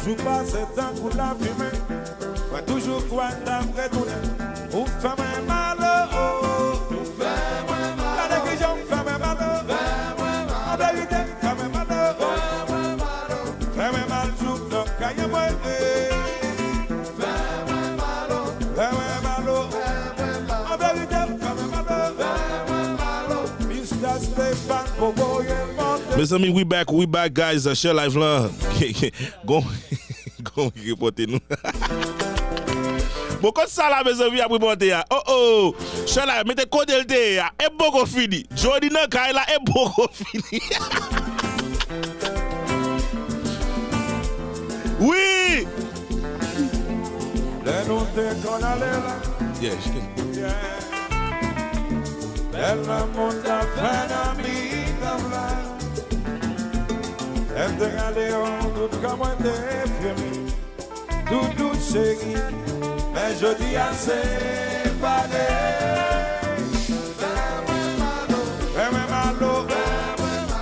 Joue pas c'est temps pour la fumer. Va toujours quoi d'après tout ou fais-moi mal, oh. Fais-moi mal. La décision, fais-moi mal, en vérité, fais-moi mal, fais-moi mal, joue donc, caille-moi, fais-moi mal, en vérité, fais-moi mal, Mr. Stéphane, Bobo, mes amis, we back, guys. Share live là. Go reporter nous. Bon, quand ça là, mes amis, après reporter. Oh, share live, mettez code LT. Et beaucoup fini. Jody nan Kaila et beaucoup fini. Oui. Les notes qu'on allait là. Yeah, je can. Belle monde a fait un ami dans la. Elle te regardait en tout comme un défilé. Tout chéri, mais je dis assez pareil. Fais-moi malo,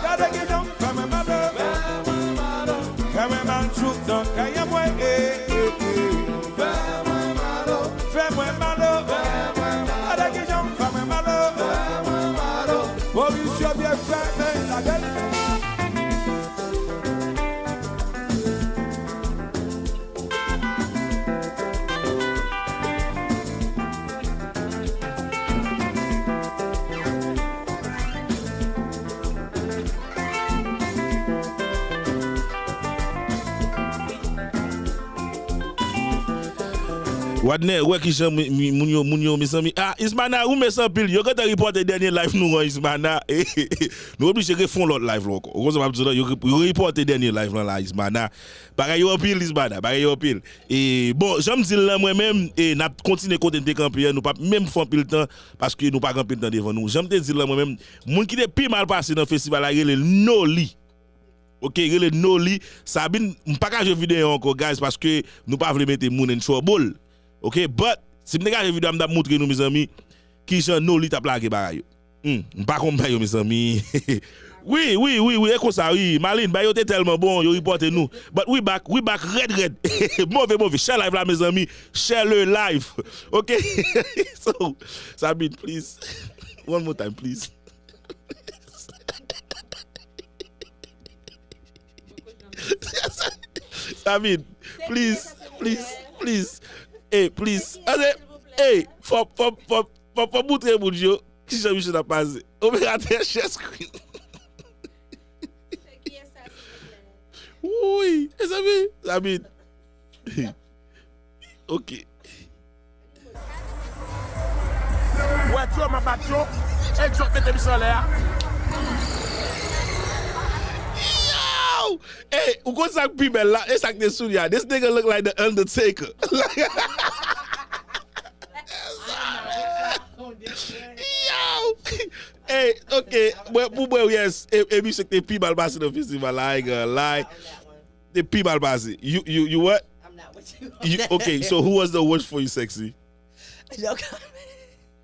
y'a des guidons, fais-moi malo, fais-moi mal, joue dans caille-moi, fais-moi malo, y'a des guidons, fais-moi malo, Mauricio bien fermé la gueule. Wadne, ouais qui j'aime mounio mes amis. Ah, Ismana, où mes sans pile, yo quand reporter dernier live nous Ismana. Nous obligé de faire l'autre live là encore. Heureusement pas dire yo reporter dernier live là Ismana. Pareil yo pile Ismana, pareil yo pile. Et bon, j'aime dire là moi même et n'a continuer côté de camper, nous pas même faire pile temps parce que nous pas camper temps devant nous. J'aime te dire là moi même, moun qui est plus mal passé dans festival là, le Noli. OK, le Noli, Sabine, pas ka jeu vidéo encore guys parce que nous pas voulons mettre moun en trouble. OK, but si m'te gade vidéo m'd'a montrer nous mes amis qui Jean Noli t'a plaqué bagaille. Pas comme yo mes amis. Oui, et comme ça oui, Maline, ba yo t'es tellement bon, yo reporte nous. But we back red. mauvais, share live là mes amis, share le live. OK? So, Sabine, please. One more time, please. Sabine, please. Hey, please. Hey, for montrer mon Dieu, qui j'ai vu ça passer. On va regarder share screen. Oui, Sabine. OK. Ouais, tu as ma battion, et tu mets tes solaires. Yo! Hey, who goes like people là? It's like the studio. This nigga look like the Undertaker. Yo! Hey, okay. Well, yes. Et puis c'est que t'es plus mal passé dans le festival là, I ain't lie. T'es plus mal passé. You what? I'm not with you. Okay, so who was the worst for you, sexy? No comment.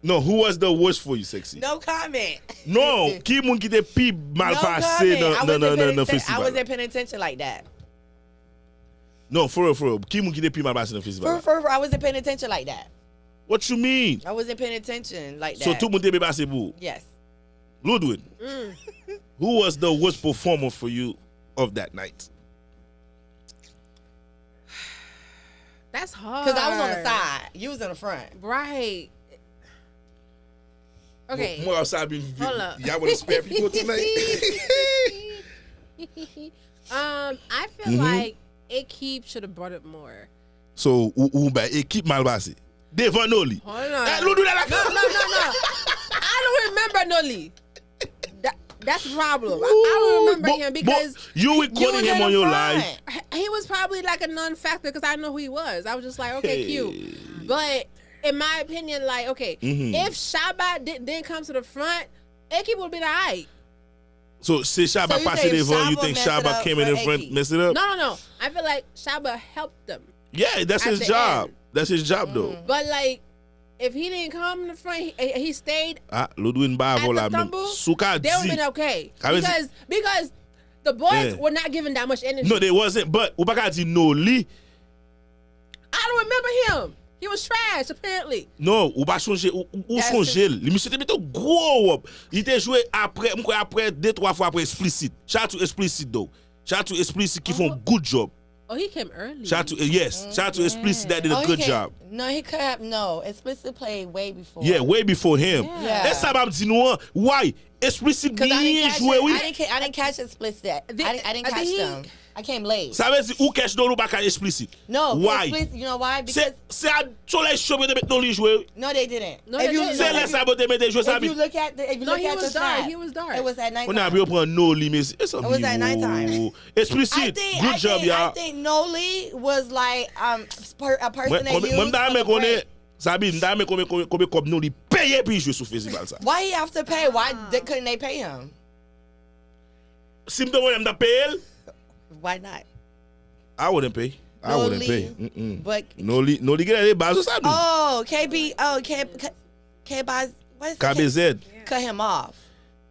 No, who was the worst for you, sexy? No comment. No, qui moun qui t'es plus mal passé dans le festival? I wasn't paying attention like that. No, for real. Qui moun qui t'es plus mal passé dans le festival? For I wasn't paying attention like that. What you mean? I wasn't paying attention like that. So tout le monde t'es passé pour? Yes. Ludwig, who was the worst performer for you of that night? That's hard. Because I was on the side. You was in the front. Right. Okay. More outside being Hold up. Y'all want to spare people tonight? I feel like Ekip should have brought it more. So, Ekip mal passé. Devant Noli. Hold on. Ludwig, No. I don't remember Noli. That's the problem. I don't remember him because you recording him on your live. He was probably like a non-factor because I know who he was. I was just like, okay, cute. But in my opinion, like, okay, if Shaba didn't come to the front, Ekip would be alright. So, c'est Shaba passé devant, you think Shaba came in front, messed it up? No. I feel like Shaba helped them. Yeah, that's his job. That's his job, though. But like, if he didn't come in the front, he stayed Ah, Ludwin ba at avon the la men. tumble, Souka they would have di. been okay. Ka vezi- Because the boys Yeah. were not giving that much energy. No, they wasn't. But ou pa ka di no li. I don't remember him. He was trash, apparently. Non, ou pa sonje, ou That's sonje l. Li monsieur te mette gros wop. Il te joué après, mwen après 2-3 fois après Explicit. Shout out to Explicit though. Shout out to Explicit qui font good job. Oh, he came early. Shout out to, yes. Shout out to Explicit that did a good job. No, he could have. No, Explicit played way before. Yeah, way before him. Yeah. E sa ba mdi nou an, why? Explicit Because I bien didn't catch joué, it. oui. I didn't catch Explicit. I didn't catch them. I came late. Sa ve si ou catch nou pa ka Explicit. No, Why? Explicit, you know why? Because Se a soleil chope de met nou li joué. no, they didn't. No, If they you didn't. Se lè sa bote mette joué sa If you bi. look at the, if you No, look he at was the dark. snap, He was dark. It was at night. On a bi pran no li, mais c'est It was at nighttime. Explicit, good job, I y'all. think Noli was like a person that used Mwen da for me the konen, break. Sabi, mda me kobe kob nou li paye pi jwe sou festival sa. Why he have to pay? Why couldn't they pay him? Si mte mwen mda paye el, Why not? I wouldn't pay. I wouldn't Noli, pay. Mm-mm. But No li get ale bazo sa nou. oh, K Baz, what is it? KBZ, Cut him off.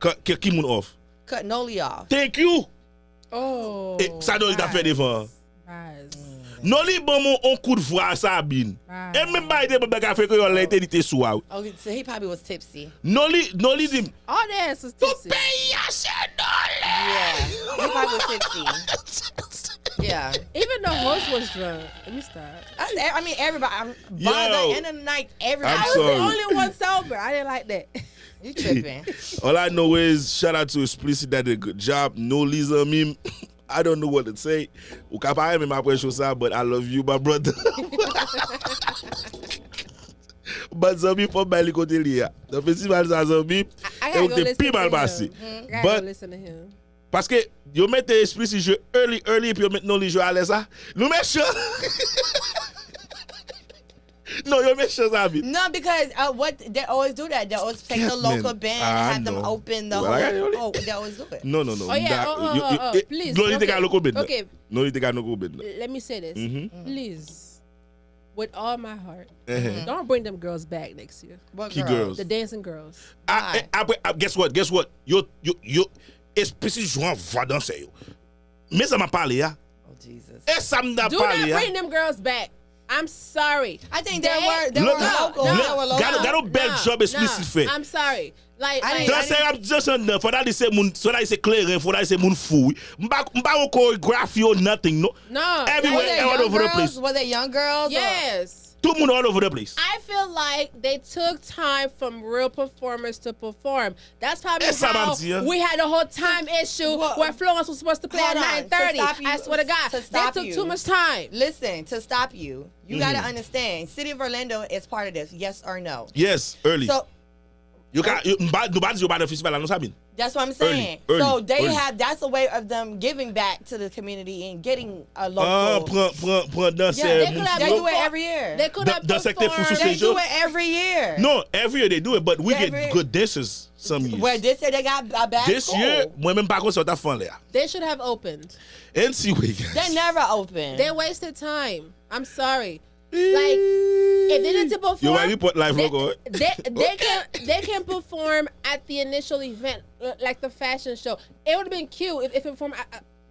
ki moun off. Cut Noli off. Thank you. Oh. Sa do li ta fe devan. Rise. No li bon moun on kou de vwa sa bin. Right. E men ba ide bon baka fe ko yon lente di te sou out. Okay, so he probably was tipsy. No li di, All the ass was to tipsy. pay ya se Noli. Yeah, he probably was tipsy. Yeah. Even the host was drunk. Let me stop. I mean, everybody. Yo. By the end of the night, everybody. I'm I was sorry. the only one sober. I didn't like that. You tripping. All I know is shout out to Explicit that did a good job. No Lisa meme. I don't know what to say. O ka pa eme ma presyo sa, but I love you, my brother. But Zombie for Bailey kote li ya. The festival sa Zombie, I e gotta ou go te listen pi to mal him. basi. I gotta But go listen to him. Paske yo mette Explicit jwe early, pi yo mette non li jwe ale sa. Nou me chan. No, yo me chan sa bi. No, because what they always do that. They always take the Catman. local band I and have them know. open the Well, I got it. whole. Oh, they always do it. No. Oh, yeah. Please. No li te ka loko bed. Okay. No li te ka loko bed. Let me say this. Mm-hmm. Please. With all my heart. Uh-huh. Don't bring them girls back next year. What Ki girls? The dancing girls. Guess what? Yo, Explicit jouan va danse yo. Me sa ma pale ya. Oh Jesus. E sa mda Do not pale ya. bring them girls back. I'm sorry. I think They- they were Look, local. no, They were local. Gado bel job Explicit fe. I'm sorry. Like, I like didn't- Danse ap just nan, fwa da di se moun, fwa da di se kleren, fwa da di se moun fou. Mba ou choreography or nothing, no. no. Everywhere, Were they all young over the girls? place. Were they young girls? or- Yes. Tout moun all over the place. I feel like they took time from real performers to perform. That's probably Yes, I'm how Antia. we had a whole time issue Well, where Florence was supposed to play hold at on, to 9:30. stop you- I swear to God, to they stop took you. too much time. Listen, to stop you, you Mm-hmm. gotta understand. City of Orlando is part of this. Yes or no? Yes, early. So Yo ba di yo ba de festival ano sa bin. that's what I'm saying. Early, so they early. have. That's a way of them giving back to the community and getting a local. Pran danse Yeah, they could moun have They fou. do it every year. They could have The sector performed. for They society. do it every year. No, every year they do it, but we Every- get good dancers some years. Well, this year they got a bad This school. year, mwen men pa kon sa ta fan le ya. They should have opened. NCW, guys. They never open. They wasted time. I'm sorry. Like, if they didn't perform, Yo, my report live logo. they can perform at the initial event, like the fashion show. It would have been cute if it performed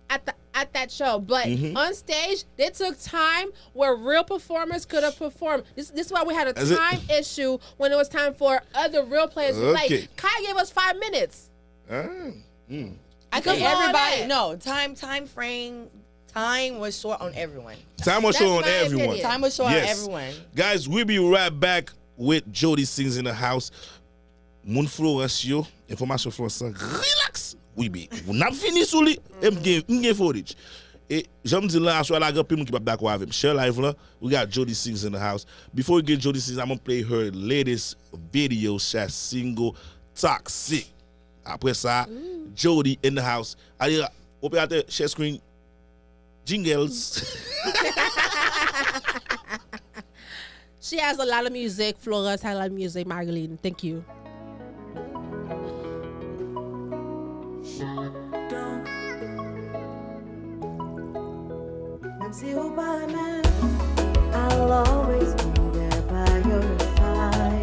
at that show, but Mm-hmm. on stage they took time where real performers could have performed. This is why we had a Is it- time issue when it was time for other real players to Okay. play. Kai gave us 5 minutes. I Because think of all everybody. that. No time frame. Time was short on everyone. Time was That's show on my everyone. opinion. Time was short Yes. on everyone. Guys, we'll be right back with Jody Sings in the house. Moun Florence yo, information Florence, relax. We be. N'a fini sou li, m'gen footage. Et j'aime dire là, so la grand people qui va d'accord avec share live là. We got Jody Sings in the house. Before we get Jody Sings, I'm gonna play her latest video, she single Toxic. Après ça, Jody in the house. Allez, open out the share screen. Jingles. She has a lot of music. Flores has a lot of music. Marguerite, thank you. Même si ou pas même, I'll always be there by your side.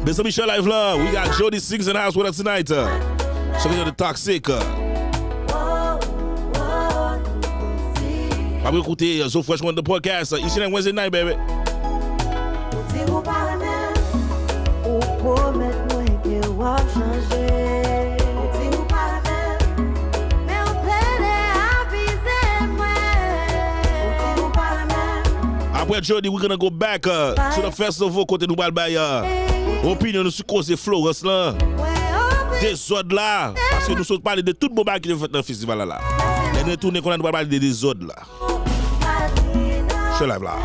Mr. Michel Live là, we got Jody Sings in the house with us tonight. Check out the Toxic. On va écouter Zoefresh101 The PodCast. Ici, c'est Wednesday night, baby. Après Jody, we're gonna go back to the festival côté nous parle by opinion sur cause Florence là. Des autres là parce que nous sommes parler de tout bon bagage qui fait dans le festival là. Et nous tourner qu'on a parler des autres là. Je live là.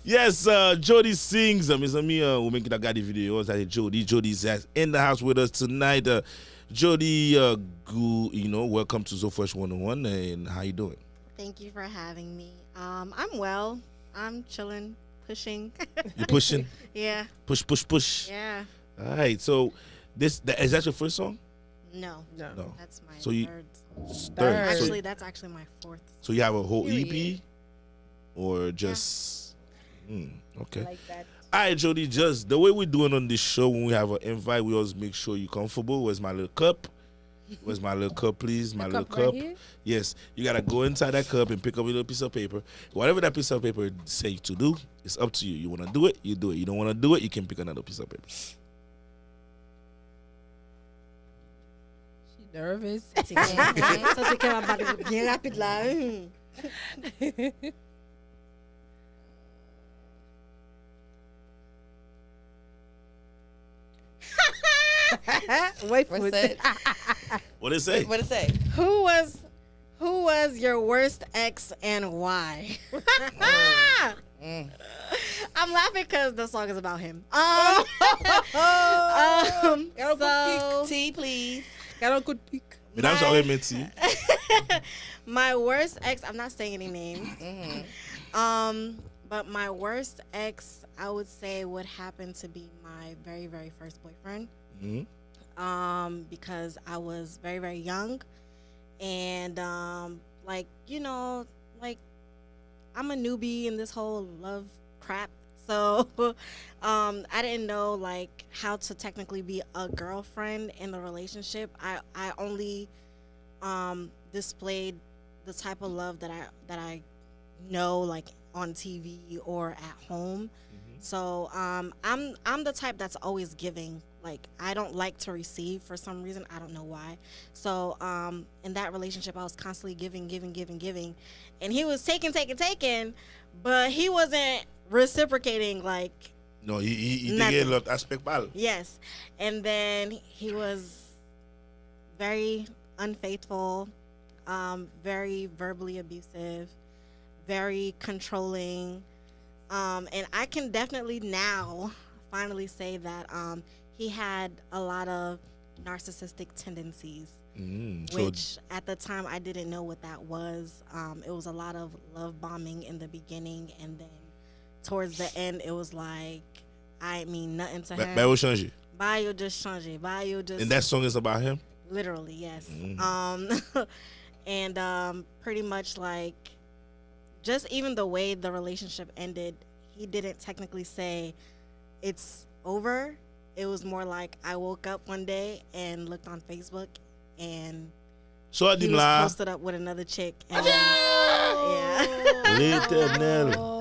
Yes, Jody Sings. Mes amis, ou men qui t'a regardé vidéo, ça c'est Jody. Jody's in the house with us tonight. Jody, welcome to Zoefresh101, and how you doing? Thank you for having me. I'm well. I'm chilling, pushing. You pushing? Yeah. Push. Yeah. All right. So, is that your first song? No. That's my third. Third. Actually, that's actually my fourth. So you have a whole Period. EP, or just? Okay. Like that. All right, Jody. Just the way we're doing on this show, when we have an invite, we always make sure you're comfortable. Where's my little cup? Where's my little cup, please? My little cup. Right, yes, you gotta go inside that cup and pick up a little piece of paper. Whatever that piece of paper say to do, it's up to you. You wanna do it, you do it. You don't wanna do it, you can pick another piece of paper. She nervous. Ça c'est qu'elle va parler bien rapide là. Wait for it. What did it say? What did it say? Who was your worst ex and why? I'm laughing because the song is about him. So T, please. Got a good peek. Mesdames, j'aurais menti. My worst ex. I'm not saying any names. But my worst ex, I would say, would happen to be my very, very first boyfriend. Because I was very, very young, and I'm a newbie in this whole love crap. So I didn't know like how to technically be a girlfriend in the relationship. I only displayed the type of love that I know like on TV or at home. So I'm the type that's always giving. like I don't like to receive for some reason. I don't know why. So in that relationship, I was constantly giving, and he was taking, but he wasn't reciprocating like. No, he Nothing. take a lot aspect mal. Yes, and then he was very unfaithful, very verbally abusive, very controlling, and I can definitely now finally say that he had a lot of narcissistic tendencies, which at the time I didn't know what that was. It was a lot of love bombing in the beginning, and then towards the end it was like, I mean nothing to him. Bayo change. Bayo just changé. Bayo just. And that song is about him? Literally, yes. And pretty much like, just even the way the relationship ended, he didn't technically say it's over. It was more like I woke up one day and looked on Facebook and So he was posted up with another chick. And yeah. L'éternel.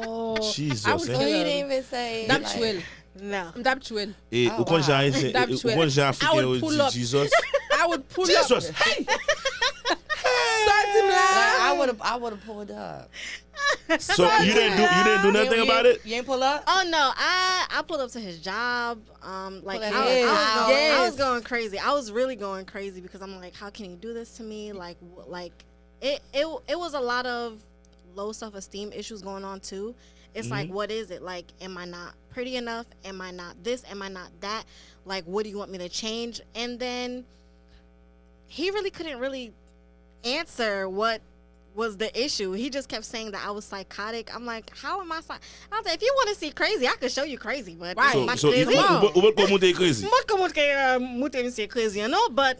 Jesus. I was So he didn't even say. Dap like- chouel. No. Dap chouel. Et Oh, ou kon jan haïtien, Dap ou chouel. kon jan I africain would ou pull di up. Jesus. I would pull Jesus. up. Hey. Start him Like, I would have pulled up. So you didn't do nothing about it? You ain't pull up. Oh no, I pulled up to his job. Like Pull up I his was house. going, I was Yes. going crazy. I was really going crazy because I'm like, how can you do this to me? Like it was a lot of low self-esteem issues going on too. It's like, what is it? Like, am I not pretty enough? Am I not this? Am I not that? Like, what do you want me to change? And then he really couldn't really answer what was the issue. He just kept saying that I was psychotic. I'm like, how am I I was like, if you want to see crazy, I could show you crazy, but Right. am I So crazy? ou bet kon monte crazy? Moi, comment que monter me say crazy, you know? But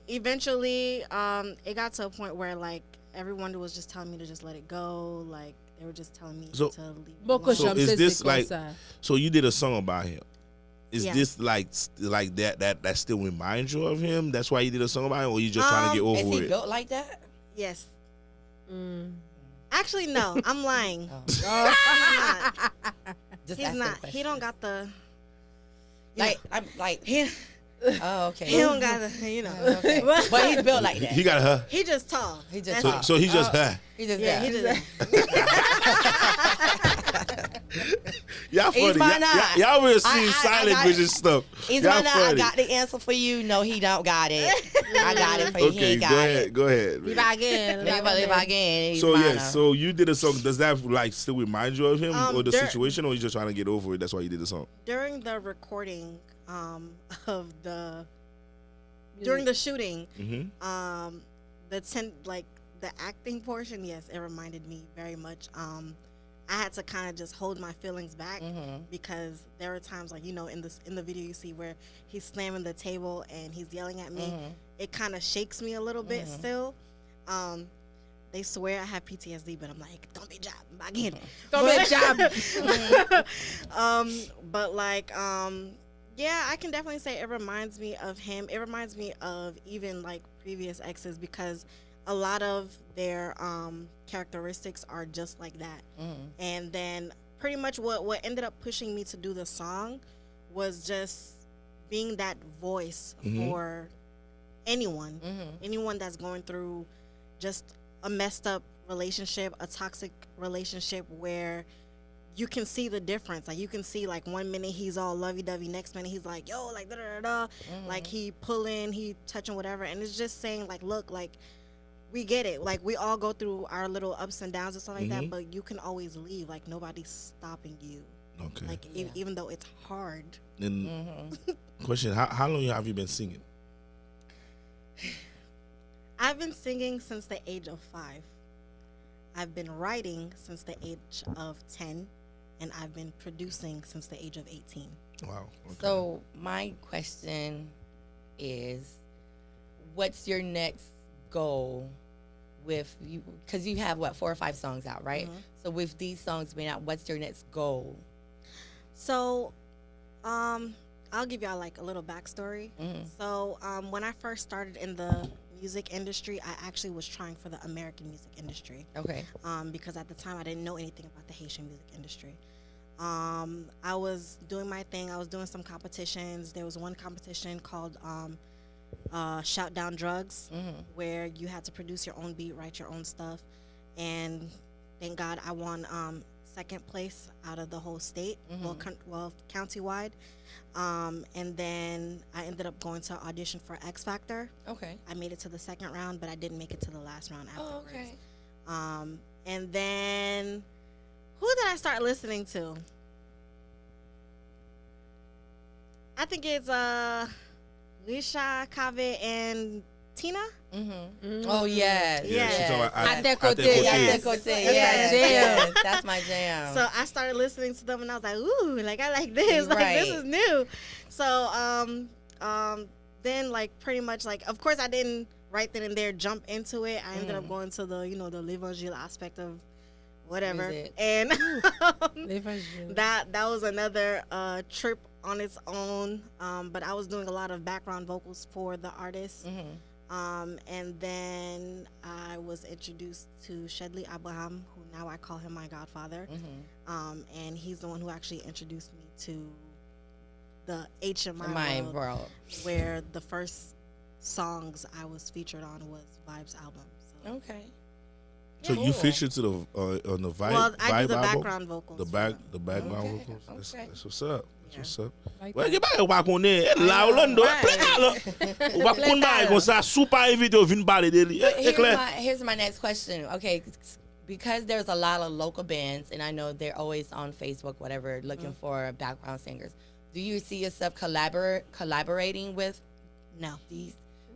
eventually, it got to a point where like everyone was just telling me to just let it go. Like they were just telling me So- to leave. it Beaucoup alone. So is this like, ça. so you did a song about him? Is Yeah. this like that still reminds you of him? That's why you did a song about him, or you just trying to get Is over he it? built like that? Yes. Mm. Actually, no. I'm lying. Oh. He's not. Just He's asking not. He questions. don't got the. Like I'm like. He, Oh, okay. he don't got the. You know. Okay. But he's built like that. He got her. He just tall. He just That's tall. So he just her. He just Yeah, that. he just. Y'all funny. Ismana. Y'all will see I silent got- vision stuff. He's Y'all gonna. I funny. got the answer for you. No, he don't got it. I got it for you. He Okay, ain't go got ahead. it. Go ahead. Leave again. Live again. So Ismana. yeah, so you did a song. Does that like still remind you of him or the there- situation, or you just trying to get over it? That's why you did the song. During the recording of the. During the shooting, Mm-hmm. the acting portion, yes, it reminded me very much. I had to kind of just hold my feelings back because there were times like, you know, in the video you see where he's slamming the table and he's yelling at me. It kind of shakes me a little bit still. They swear I have PTSD, but I'm like, don't be job, again. Don't be job. But like, yeah, I can definitely say it reminds me of him. It reminds me of even like previous exes because a lot of their characteristics are just like that. And then pretty much what ended up pushing me to do the song was just being that voice for anyone, anyone that's going through just a messed up relationship, a toxic relationship where you can see the difference. Like you can see like 1 minute he's all lovey-dovey, next minute he's like, yo, like da da da, like he pulling, he touching whatever, and it's just saying like, look, like we get it. Like we all go through our little ups and downs and stuff like that, but you can always leave. Like nobody's stopping you. Okay. Like even though it's hard. And question: How long have you been singing? I've been singing since the age of 5. I've been writing since the age of 10, and I've been producing since the age of 18. Wow. Okay. So my question is, what's your next goal with you? Because you have 4 or 5 songs out, right? So with these songs being out, what's your next goal? So, I'll give y'all like a little backstory. So, when I first started in the music industry, I actually was trying for the American music industry. Okay. Because at the time I didn't know anything about the Haitian music industry. I was doing my thing. I was doing some competitions. There was one competition called Shout Down Drugs, where you had to produce your own beat, write your own stuff, and thank God I won second place out of the whole state, well, county-wide. And then I ended up going to audition for X Factor. Okay. I made it to the second round, but I didn't make it to the last round afterwards. Oh, okay. And then, who did I start listening to? I think it's Lisha, Kaveh, and Tina. Oh yes. Yeah. Adekote. Yes. That's my jam. So I started listening to them, and I was like, "Ooh, like I like this. Like this is new." So then like pretty much like, of course I didn't right then and there jump into it. I ended up going to the the l'Evangile aspect of whatever, and that was another trip on its own. But I was doing a lot of background vocals for the artist. And then I was introduced to Shedley Abraham, who now I call him my godfather. And he's the one who actually introduced me to the HMI world, where the first songs I was featured on was Vibes album. So. Okay. So you featured to the on the Vibe. Well, I do the album? background vocals. The background vocals. That's what's up. What's up? Well, you back back on there. La Orlando. On va connaître comme ça. Super éviter vinn parler de lui. Here's my next question. Okay, because there's a lot of local bands, and I know they're always on Facebook, whatever, looking for background singers. Do you see yourself collaborating with these?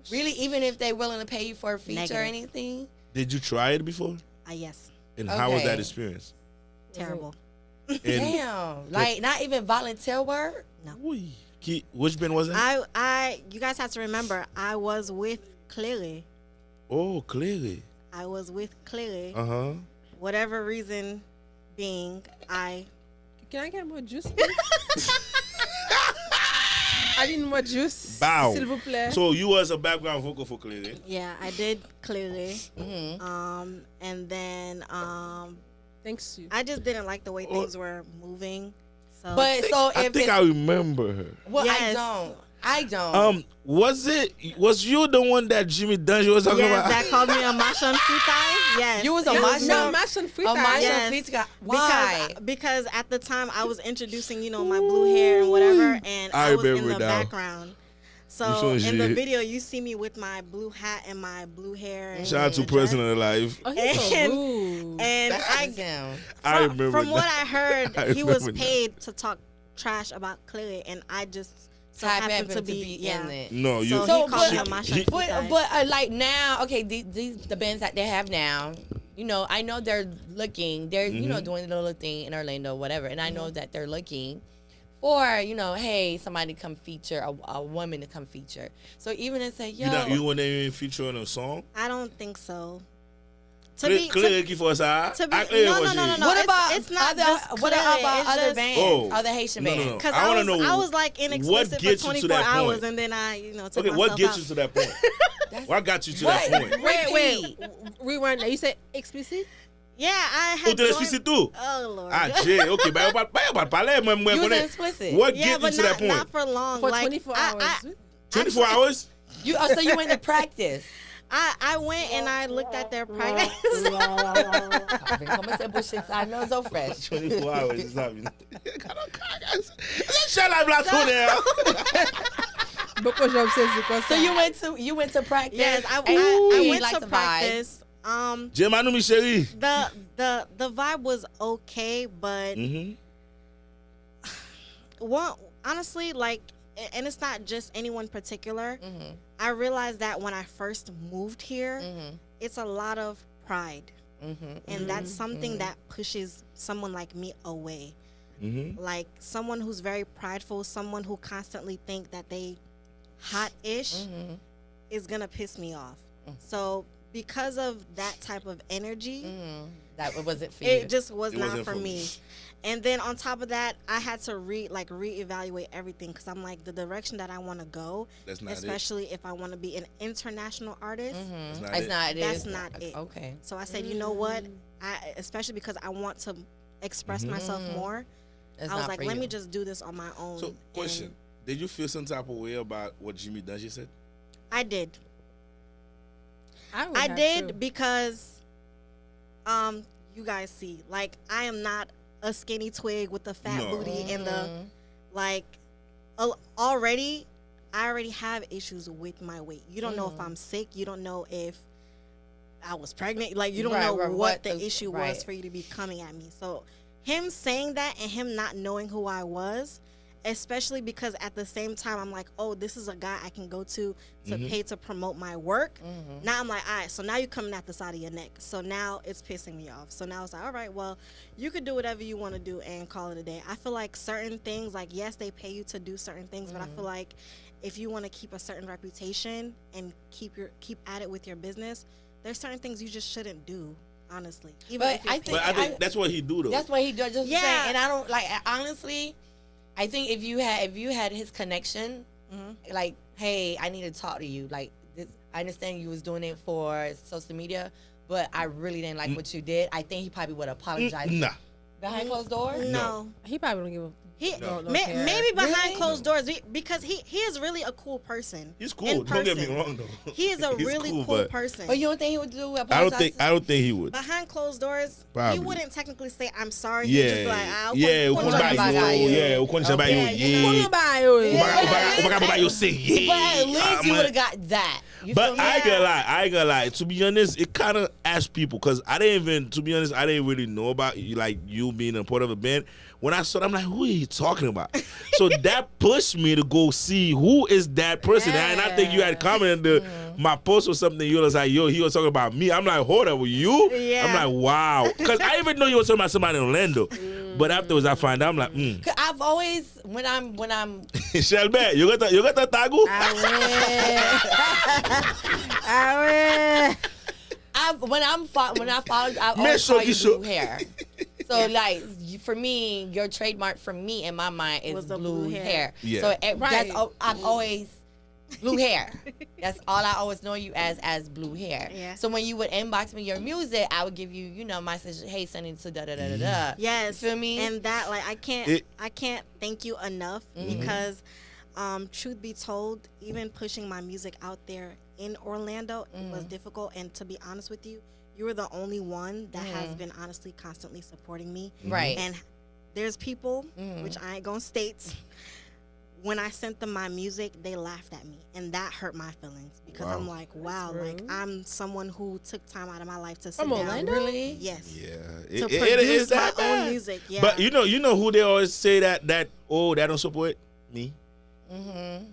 Really, even if they're willing to pay you for a feature or anything? Did you try it before? Yes. And how was that experience? Terrible. Damn, like not even volunteer work. No. Which band was that? You guys have to remember, I was with Clearly. Oh, Clearly. I was with Clearly. Whatever reason being, Can I get more juice, please? I need more juice. Bow. S'il vous plaît. So you was a background vocal for Clearly? Yeah, I did Clearly. And then thanks you. I just didn't like the way things were moving. So I think I remember her. Well, yes. I don't. Was you the one that Jimmy Dungy was talking about? Yes, that called me a Mashon Freestyle. Yes. You was a Mashon Freestyle. Yes. Why? Because at the time I was introducing, my blue hair and whatever, and I was in the background. So in the video, you see me with my blue hat and my blue hair. And shout out to President Alive. And I remember from what I heard, he was paid to talk trash about Chloe, and I just so happened to be in it. No, you. So he called me a Masha. But like now, okay, these the bands that they have now. I know they're looking. They're doing the little thing in Orlando, whatever, and I know that they're looking. Or, hey, somebody come feature, a woman to come feature. So even if say, yo. You want to feature on a song? I don't think so. No. What about it's not other bands, other Haitian bands? Because I was like in explicit for 24 hours, and then I, took myself what gets out. you to that point? What got you to that point? Wait. Rewind. You said explicit? Yeah, I had explicit too. Oh Lord. Okay, You was explicit. What gets you to that point? Not for long. For like, 24 hours. 24 hours? So you went to practice. I went and I looked at their practice. I know Zoefresh. 24 hours is happening. Shut up, last one there. So you went to practice? Yes, I went to practice. The vibe was okay, but honestly, like, and it's not just anyone particular. I realized that when I first moved here, it's a lot of pride, and that's something that pushes someone like me away. Like someone who's very prideful, someone who constantly think that they hot-ish is gonna piss me off. So because of that type of energy, that wasn't for you. It just was not for me. And then on top of that, I had to reevaluate everything, because I'm like, the direction that I want to go, especially if I want to be an international artist, that's not it. Okay. So I said, you know what? Especially because I want to express myself more. It's I was not like, for let you. me just do this on my own. So, question: And did you feel some type of way about what Jimmy Dungy said? I did. would I have did too. because, you guys see, like, I am not a skinny twig with the fat No. booty and the, Mm-hmm. like, I already have issues with my weight. You don't know if I'm sick. You don't know if I was pregnant. Like, you don't Right, know right, what the issue right. was for you to be coming at me. So him saying that and him not knowing who I was, especially because at the same time I'm like, oh, this is a guy I can go to pay to promote my work. Now I'm like, all right, so now you're coming at the side of your neck. So now it's pissing me off. So now it's like, all right, well, you could do whatever you want to do and call it a day. I feel like certain things, like, yes, they pay you to do certain things, but I feel like if you want to keep a certain reputation and keep at it with your business, there's certain things you just shouldn't do, honestly. Even But if you're I think- paid. But I think that's what he do though. That's what he does. Just Yeah. saying. And I don't like. Honestly, I think if you had his connection, like, hey, I need to talk to you. Like, this, I understand you was doing it for social media, but I really didn't like what you did. I think he probably would apologize. Nah. Behind closed doors. No. He probably don't give a. He No. maybe behind Really? closed doors because he is really a cool person. He's in cool. Don't get me person. wrong though. He is a He's really cool but person. But you don't think he would do I apologize? don't think he would. Behind closed doors, Probably. he wouldn't technically say I'm sorry. He'd just be like, ah, Yeah, what uko you ba doing? yo, yeah, uko nisa ba yo, Okay. yeah. Ubaga ba yo say yeah. But at least you man. would have got that. You But feel me? I ain't gonna lie. To be honest, it kind of asked people because I didn't really know about you, like you being a part of a band. When I saw it, I'm like, who are you talking about? So that pushed me to go see who is that person. And I think you had commented my post or something. You was like, yo, he was talking about me. I'm like, hold up, with you? Yeah. I'm like, wow. Because I even know you were talking about somebody in Orlando. But afterwards, I find out, I'm like, 'Cause I've always when I'm Shelby, you got the tagu? when I followed, I Man, always saw you show. blue hair. So like for me, your trademark for me in my mind is Was the blue blue hair. hair. Yeah. So Right. I've always blue hair. That's all I always know you as blue hair. Yeah. So when you would inbox me your music, I would give you my message. Hey, send it to da da da da da. Yes. You feel me? And that, like, I can't thank you enough because, truth be told, even pushing my music out there in Orlando, it was difficult. And to be honest with you, you were the only one that has been honestly constantly supporting me. Right. And there's people, which I ain't gonna state, when I sent them my music, they laughed at me, and that hurt my feelings because I'm like, wow, like I'm someone who took time out of my life to sit From down. Orlando? Really? Yes. Yeah. To It produce is that my own bad. music. Yeah. But you know who they always say that don't support me. And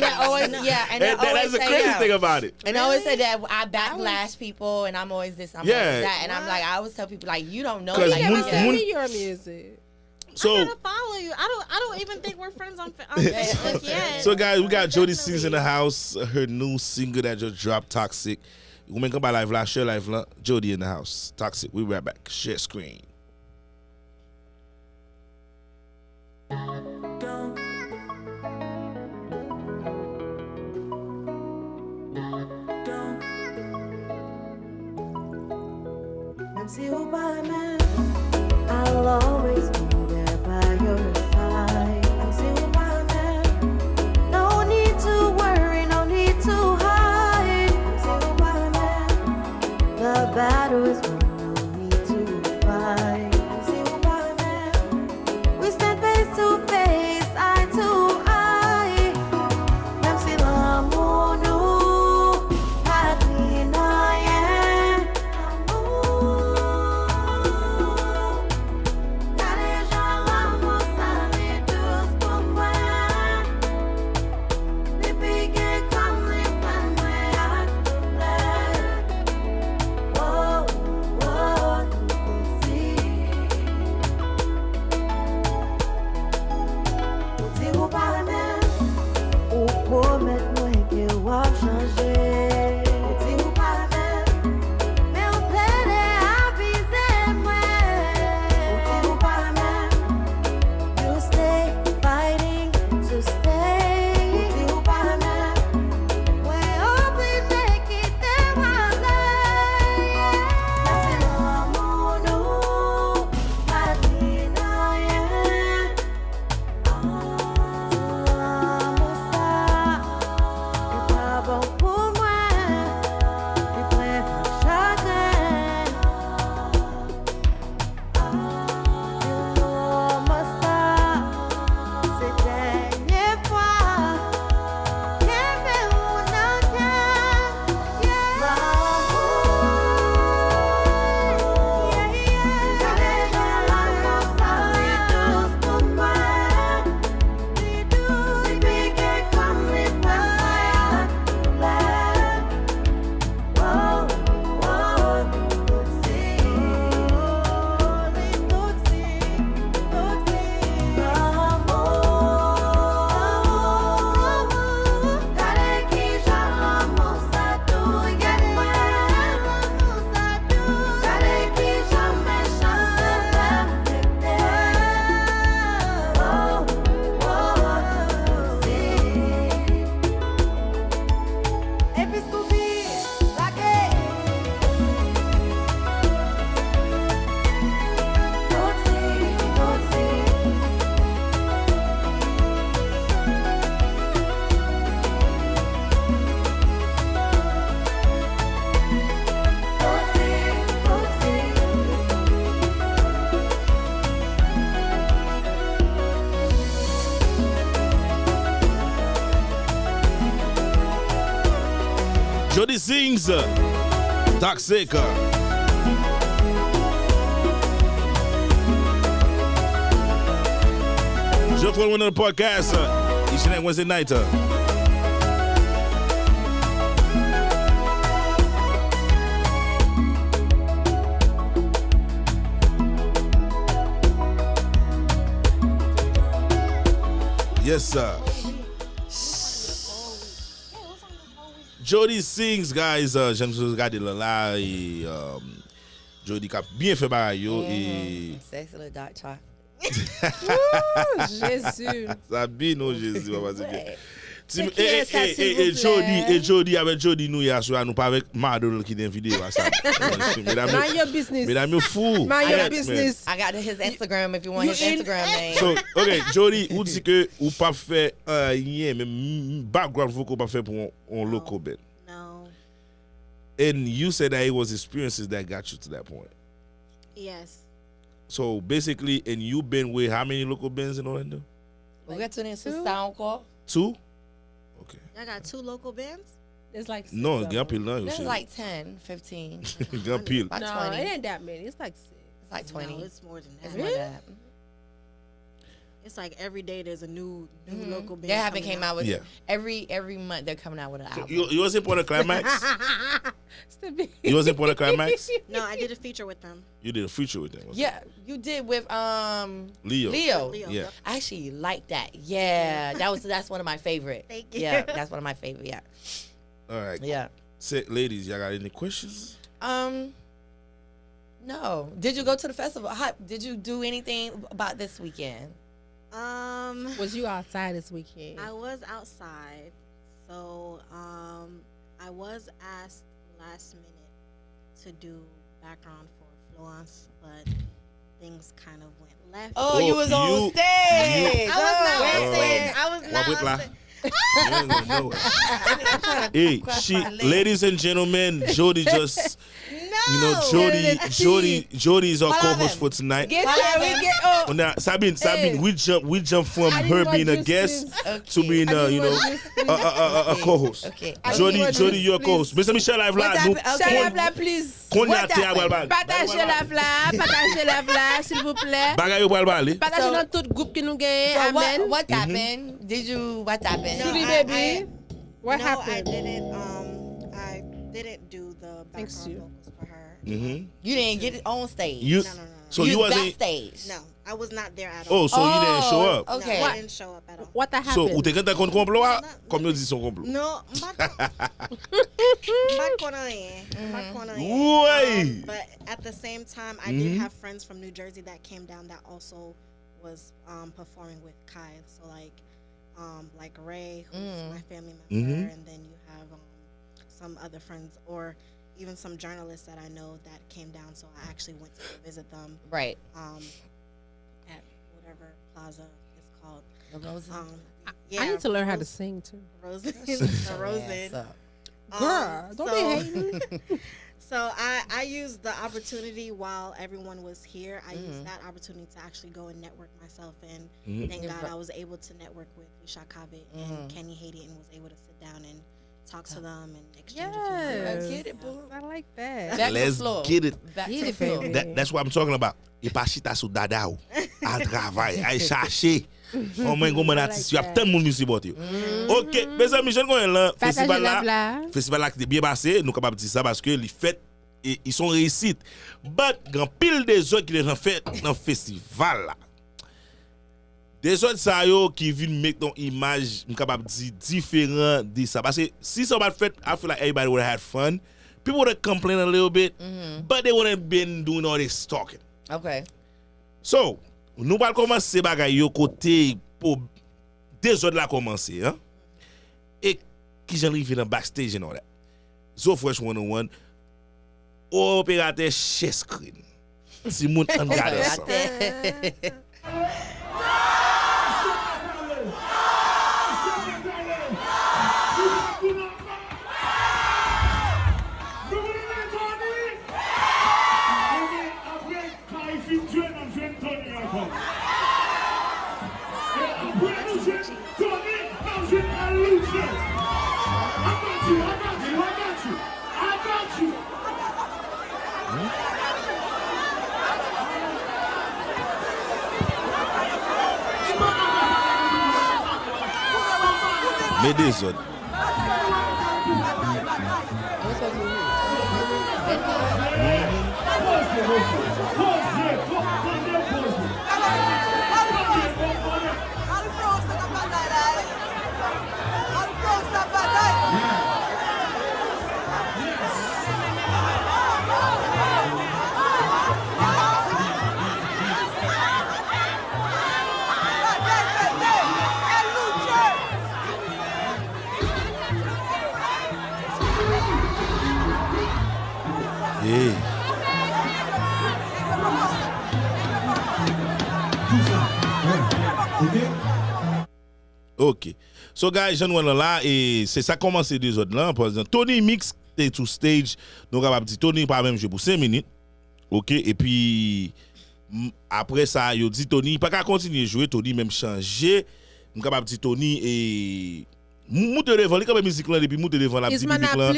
I always and I always That's the say crazy that. thing about it. And I always say that I backlash people, and I'm always this, I'm Yeah. always that, and I'm like, I always tell people like, you don't know 'Cause like Never Moon- that. send me your music. So I gotta follow you. I don't even think we're friends on Facebook yet. So guys, we got Jody Definitely. Sings in the house. Her new single that just dropped, Toxic. Women come by live, share live. Jody in the house. Toxic. We right back. Share screen. I'll always be there by your side. I'm still by man. No need to worry, no need to hide. I'm still by man. The battle is won, no need to fight. I'm still by man. We stand face to face, eye to eye. I'm still a mono, happy in I am. Sings, Toxic. Zoefresh101 The PodCast, each and every Wednesday night. Yes, sir. Jody Sings, guys. J'aime ce regarder là et Jody cap bien fait bail yo et Sex le dark chat. Jésus. Sabine, oh Jésus, papa c'est bien. C'est qui est ça, s'il vous Et plaît? Jody avec Jody nous hier soir nous pas avec Madol qui dans vidéo ça. Mind your business. Mesdames yo fou. Mind your business. I got his Instagram if you want his Instagram name. So, okay, Jody, ou dit que ou pas fait rien même background vocal pas fait pour on local band. No. And you said that it was experiences that got you to that point. Yes. So basically, and you've been with how many local bands in Orlando? We got to this sound call. 2? Okay. I got 2 local bands. It's like 6 No, of gan them. pil nan yo There's shit. like 10, 15. Gan pil. About No, 20. it ain't that many. It's like 6. It's like 20. No, it's more than It's that. more than that. It's like every day there's a new local band. They haven't coming came out with Yeah. every month they're coming out with an album. You wasn't part of Climax? Still You wasn't part of Climax? No, I did a feature with them. You did a feature with them. wasn't Yeah, you did with Leo. Leo. Yeah. I actually like that. Yeah, that's one of my favorite. Thank you. Yeah, that's one of my favorite. Yeah, All right. yeah. Say, ladies, y'all got any questions? No. Did you go to the festival? Did you do anything about this weekend? Was you outside this weekend? I was outside, so I was asked last minute to do background for Florence, but things kind of went left. Oh, you was on you- stage. I was not Oh. on stage. I was not Wabit la. on stage. You ain't gonna know it. Hey, ladies and gentlemen, Jody just, you know, Jody is our Follow co-host them. for tonight. Get there, we get. Oh, Now, Sabine, we jump from I her didn't being a want guest justice. to being, I you didn't know, want justice. a co-host. okay. Jody, you're co-host. Mr. Michel, I've What's lied. happened? Okay. Shut up là, please. What happened? Partagez la vla, s'il vous plaît. Bagay yo pral bale. Partagez So- dans tout groupe qui nous gagne. So Amen. what happened? Did you? What happened? No, Julie, I- baby. What no, happened? I didn't do the Thanks, background you. vocals for her. Mm-hmm. You didn't get it on stage. You, No. so you you wasn't. backstage. No, I was not there at Oh, all. so you didn't show up. Okay. No, I didn't show up at all. What that So, ou happened? te kanta kon complot a? Kom yo di son complot. No, mbak kono yen. Way! But at the same time, I did have friends from New Jersey that came down that also was performing with Kai. So like Ray, who's my family member, and then you have some other friends or even some journalists that I know that came down. So I actually went to go visit them Right. at whatever plaza it's called. The Rosen. Yeah, I need to learn how to Rose- sing too. Rosen. Yes, Rosen. sir. Girl, don't be hating. So I used the opportunity while everyone was here. I used that opportunity to actually go and network myself, and thank God I was able to network with Isha Kavit and Kenny Haiti, and was able to sit down and talk to them and exchange a few Yes. words. Get it, boo. I like that. Back to Let's floor. get it. Back Get to it, floor. baby. That's what I'm talking about. E pa chita sou dada ou. Al travay, ay chache. On mwen goun man artist, yo ap tan moun mousi bot yo. Ok, bezan mi jen konen lan, festival Partagez la la, vla. festival la ki te bien passe, nou kapab di sa baske li fet, e y son reisit. But, gan pil de zot ki de jan fet nan festival la. De zot sa yo ki vin mek ton imaj, m kapab di, diferent de sa. Baske, si sa bat fet, I feel like everybody would have had fun. People would have complained a little bit, but they wouldn't have been doing all this talking. Okay. So, nou pal komanse bagay yo kote pou de zot la komanse, hein? E ki jan rive nan backstage and all that. Zoefresh101, operateur chess screen. Si moun an gade sa. I got you. Mais des autres. Hey. Ok. So guys, je vois là et c'est ça commencé deux autres là. Par exemple, Tony mix et to stage. Donc capable dire Tony pas même jouer pour 5 minutes. OK et puis après ça, yo dit Tony pas qu'à continuer jouer, Tony même changer. On capable dire Tony et moute devant quand même musique là depuis moute devant la musique là.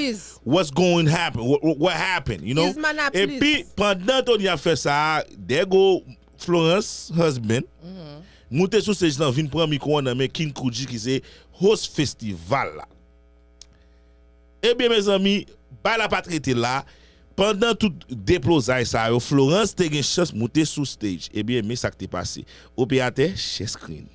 What's going to happen? What happened, you know? Et puis pendant Tony a fait ça, there go Florence husband. Monter sur stage là, vinn prendre micro dans mais King Kuji qui c'est host festival là. Eh bien mes amis, ba la pas traité là. Pendant tout déplosaille ça, Florence te gen chance monter sur stage. Eh bien mais ça qui t'est passé. Opérateur chez screen.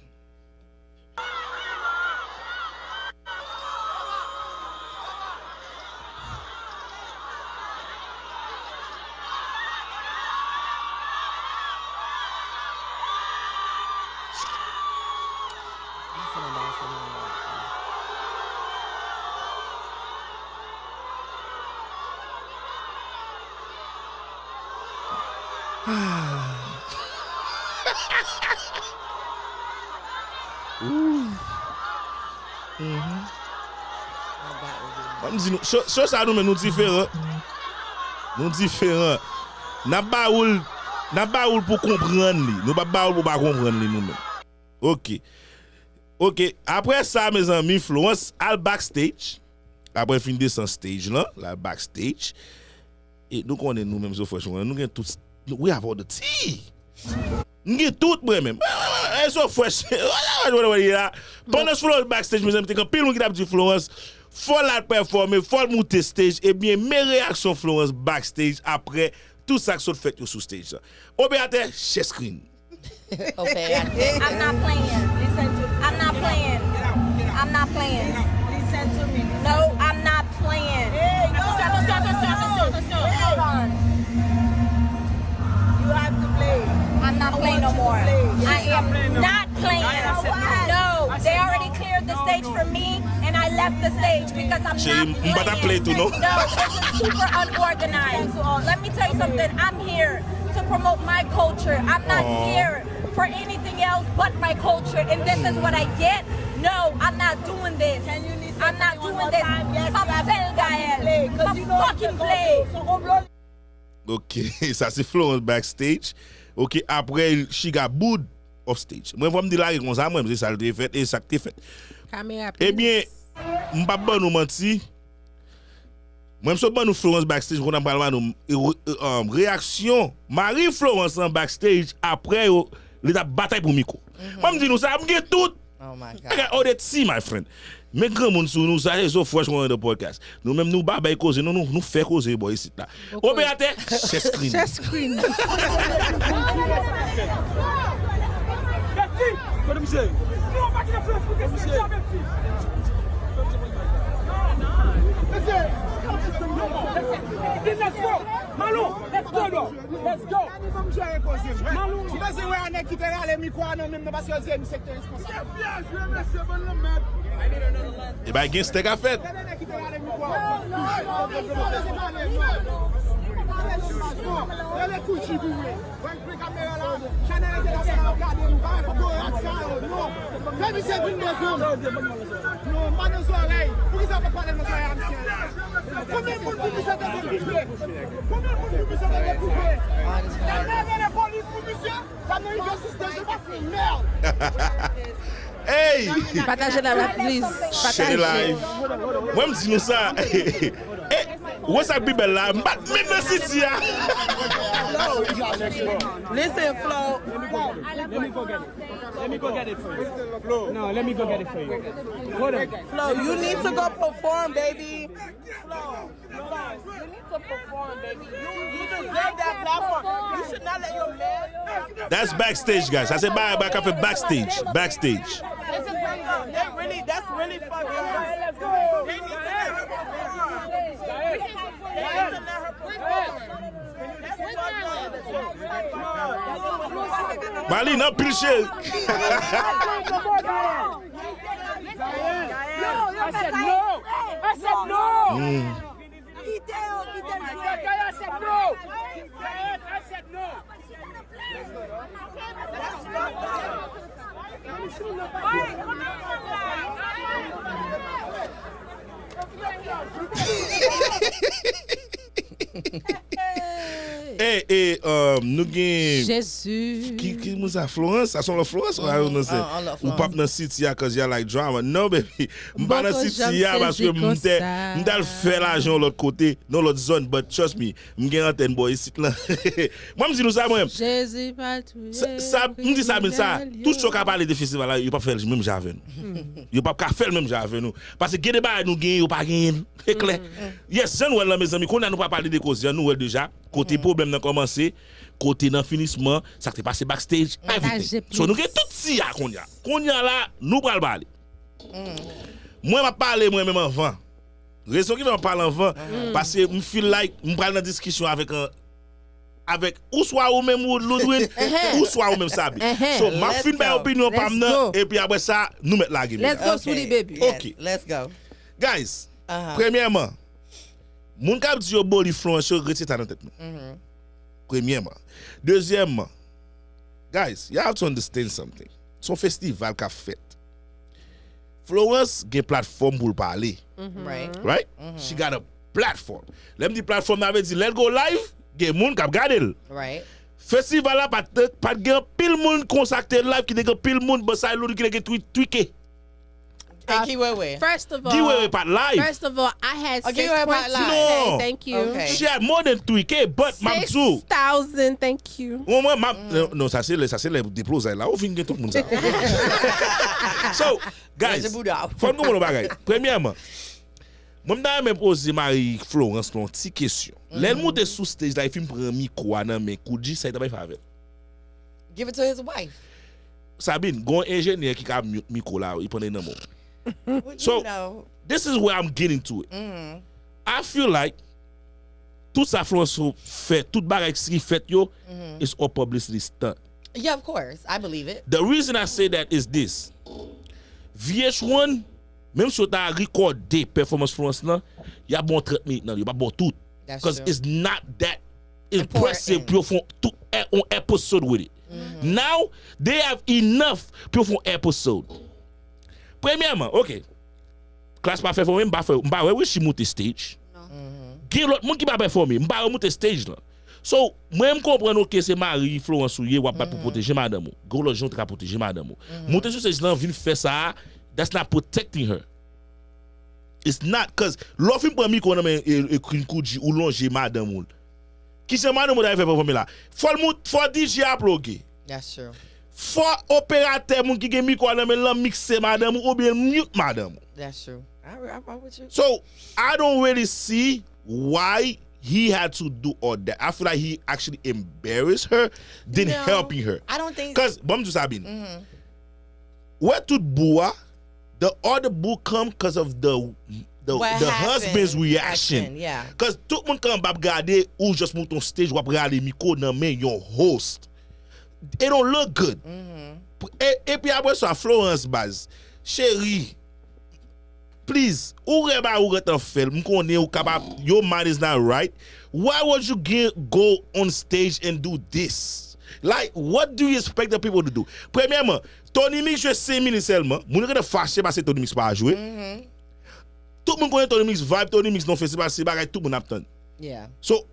So ça nous différent. Nous différent. N'a pas pour comprendre li. Nous pas pour pas comprendre li nous même. OK. Après ça mes amis, Florence al backstage. Après fin descend stage là, la backstage. Et nous connaissons nous même Zoefresh101. Nous tout we have all the tea. Nous avons tout même. Zoefresh. Pendant Florence backstage mes amis, quand pile monde qui t'a dit Florence faut la performer, faut monter stage. Eh bien, mes réactions Florence backstage après tout ça qui sont fait sur stage. Opérateur, chez screen. I'm not playing. Listen to me. I'm not playing. I'm not playing. Listen to me. No, I'm not playing. Hey, no. Hold on. You have to play. I'm not playing no more. I am not playing. No, they already cleared the stage for me. And I left the stage because I'm not playing. No, this is super unorganized. Let me tell you something. I'm here to promote my culture. I'm not here for anything else but my culture. And this is what I get. No, I'm not doing this. I'm not doing this. I'm fucking play. OK, ça c'est Florence backstage. OK, après she got booed off stage. Moi, je me dis là, comme ça, moi, c'est ça le fait et ça qui fait. Eh bien, m'pas pas nous mentir. Moi, je pas nous Florence backstage, on a parlé de réaction. Marie Florence en backstage après l'état bataille pour micro. Moi, me dis nous ça, me tout. Oh my God. I got all that tea, my friend. Mais grand monde sur nous, ça c'est Zoefresh101 The PodCast. Nous même nous babay cause, nous fait causer boy ici là. Opérateur, chez screen. Chez screen. Let's go. Malou, let's go. Let's go. Malou, tu vas voir un qui te râle micro non même parce que c'est un secteur responsable. Et ben gain steak à fait. Hey! Partagez la live, please. Share live. Moi, me dis nous ça. What's that people là? Make the city. Listen, Flo. Let me go get it. Let me go get it for you. No, let me go get it for you. Hold on. Flo, you need to go perform, baby. Flo, you need to perform, baby. You deserve that platform. You should not let your man. That's backstage, guys. I said back up at backstage. Backstage. That's really fucking good. Let's go. They need to let her perform. Mali, not appreciate. I said no. I said no. I said no. I said no. Nou gen Jesus. Ki mou sa Florence? Ason la Florence? Ou pap nan city ya cause ya like drama? No baby. Mpa nan city ya paske mdal fè l'ajon l'autre côté, non l'autre zone, but trust me, mgen antenne boy ici là. Moi m'di nou sa moi. Jésus pas tout. Ça m'di ça tout chok a parler de festival là, yo pas faire même j'avais nous. Yo pas ka faire même j'avais nous. Parce que gen débat nous gen yo pas gen. C'est clair. Yes, j'en wè là mes amis, qu'on a nous pas parler de cause, nous wè déjà côté problème n'a commencé, côté dans finissement, ça t'est passé backstage, everything. So nous gen tout si ya qu'on y a. Qu'on y a là, nous pral parler. Moi m'a parler moi même avant. Raison qui va parler avant parce que me feel like me pral dans discussion avec ou soit ou même Ludwig ou soit ou même Sabi. So ma fin by opinion pas maintenant et puis après ça nous mettre la game. Let's go Sweetie baby. Okay. Let's go. Guys, premièrement, moun kap di yo body influence yo rete ta nan tête. Premièrement. Deuxièmement, guys, you have to understand something. Son festival qu'a fait. Florence gen platform pour parler. Right? She got a platform. Let me di platform na veut di let go live, gen moun kap gade l. Right. Festival la pat gen pile moun consacté live ki gen pile moun beside l'autre ki gen tweaké. First of all, I had 6.2. No. Thank you. Okay. She had more than 3K, but Mamzou. 6,000, thank you. Non, ça c'est les diplômes là. Au fin tout le monde ça. So, guys, faut nous comprendre bagay. Premièrement, moi m'da même poser Marie Florence une petite question. L'elle monte sous stage là, il film prend micro nan mais Kouji ça t'a fait. Give it to his wife. Sabine, gon ingénieur qui a micro là, il prend nan mot. So, this is where I'm getting to it. I feel like tout ça Florence fait, tout bagay qui fait yo is all publicity stunt. Yeah, of course. I believe it. The reason I say that is this. VH1, même si tu as recordé performance Florence là, y a bon 30 minutes nan, y a pas bon tout. Because it's not that impressive pour faire tout un episode with it. Now, they have enough pour faire un episode. Premièrement, OK. Classe pas fait pour moi, m'pa ouais she monte stage. Gen l'autre monde qui pas performer, m'pa monte stage là. So, moi me comprendre que c'est Marie Florence ou va pas pour protéger madame. Gros l'autre gens pour protéger madame. Monter sur stage là vinn faire ça, that's not protecting her. It's not cause l'offre pour micro nan écrit Kouji ou longer madame. Qui c'est madame d'aller faire performer là. Faut DJ uploader. That's true. Faut opérateur moun qui gen micro nan men mixer madame ou bien mute madame. That's true. I'm with you. So, I don't really see why he had to do all that. I feel like he actually embarrassed her than helping her. I don't think because Bam Sabine. Where to boa, the other boo come because of the husband's reaction. Yeah. Because tout le monde quand bab gade ou just monte on stage ou regarder micro nan men your host. It don't look good. Et puis après ça Florence Baz, chérie, please, ou reta fait, m'konne ou capable, your mind is not right. Why would you go on stage and do this? Like, what do you expect the people to do? Premièrement, Tony Mix joue 5 minutes seulement. Moun rete fâché parce que Tony Mix pas jouer. Tout le monde connaît Tony Mix vibe, Tony Mix non festival, c'est bagay tout le monde attend. Yeah. So,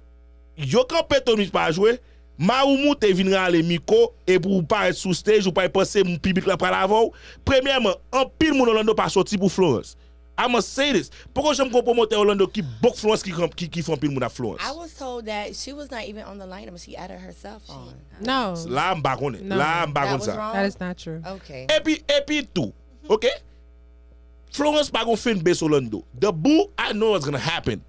yo quand Tony Mix pas jouer, ma ou monte vinn rale micro et pour paraître sous stage ou pas penser mon public là par l'avant. Premièrement, en pile moun Orlando pas sorti pour Florence. I must say this. Pourquoi j'aime qu'on promote Orlando qui beaucoup Florence qui font pile moun à Florence? I was told that she was not even on the lineup. She added herself on. No. Là m'pa connait. No. Là m'pa That connait was ça. wrong. That is not true. Okay. Et puis tout. OK? Florence pas gon fin base Orlando. The boo, I know what's going to happen.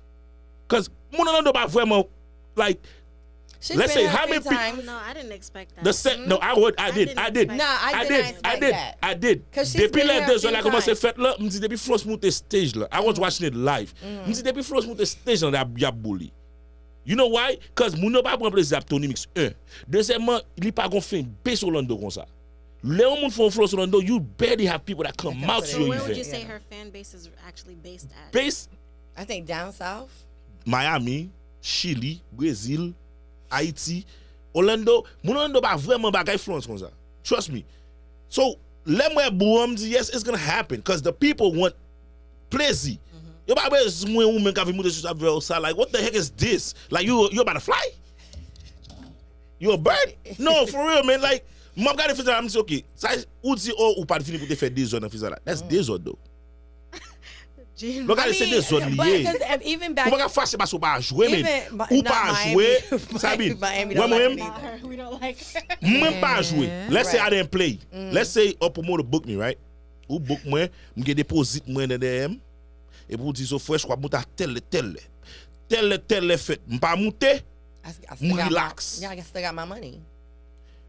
Cuz moun Orlando pas vraiment like She's let's been say here how a few many people times. No, I didn't expect that. the set no I did. No, I did not expect I did. 'Cause she's Depuis been les here a 2 few ans, elle a commencé à times. faire là, me dit depuis Florence monte stage là. I was watching it live. Me dit depuis Florence monte stage là, y a bully. You know why? Cause moun n'a pas prendre plaisir à Tony Mix 1. Deuxièmement, il pas gon fait base Orlando comme ça. Les gens font Florence Orlando, you barely have people that come out to So your where would you event. say her fan base is actually based at? Base I think down south. Miami, Chili, Brazil, Haïti, Orlando. Moun Orlando pas vraiment bagay Florence comme ça. Trust me. So, let me boom yes, it's gonna happen because the people want plaisir. You about when women can move this outside like what the heck is this? Like you about to fly? You a bird? No, for real, man. Like mom got it I'm saying okay. Ça ou dit ou pas fini pour te faire des heures dans fisa là. That's des heures though. Look at c'est des heures but liées. 'cause even back. Ou pas fâcher parce ou pas jouer mais Even- ou not pas Miami. jouer, Sabine. Miami Ouais don't like moi-même me either. We don't like her. même pas jouer. Let's say I Right. didn't play. Let's say a promoter book me, right? Ou book moi, me get deposit moi dans DM. Et pour dire Zoefresh quoi monter tel fait. M'pas monter, I still got relax. Yeah, I still got my money.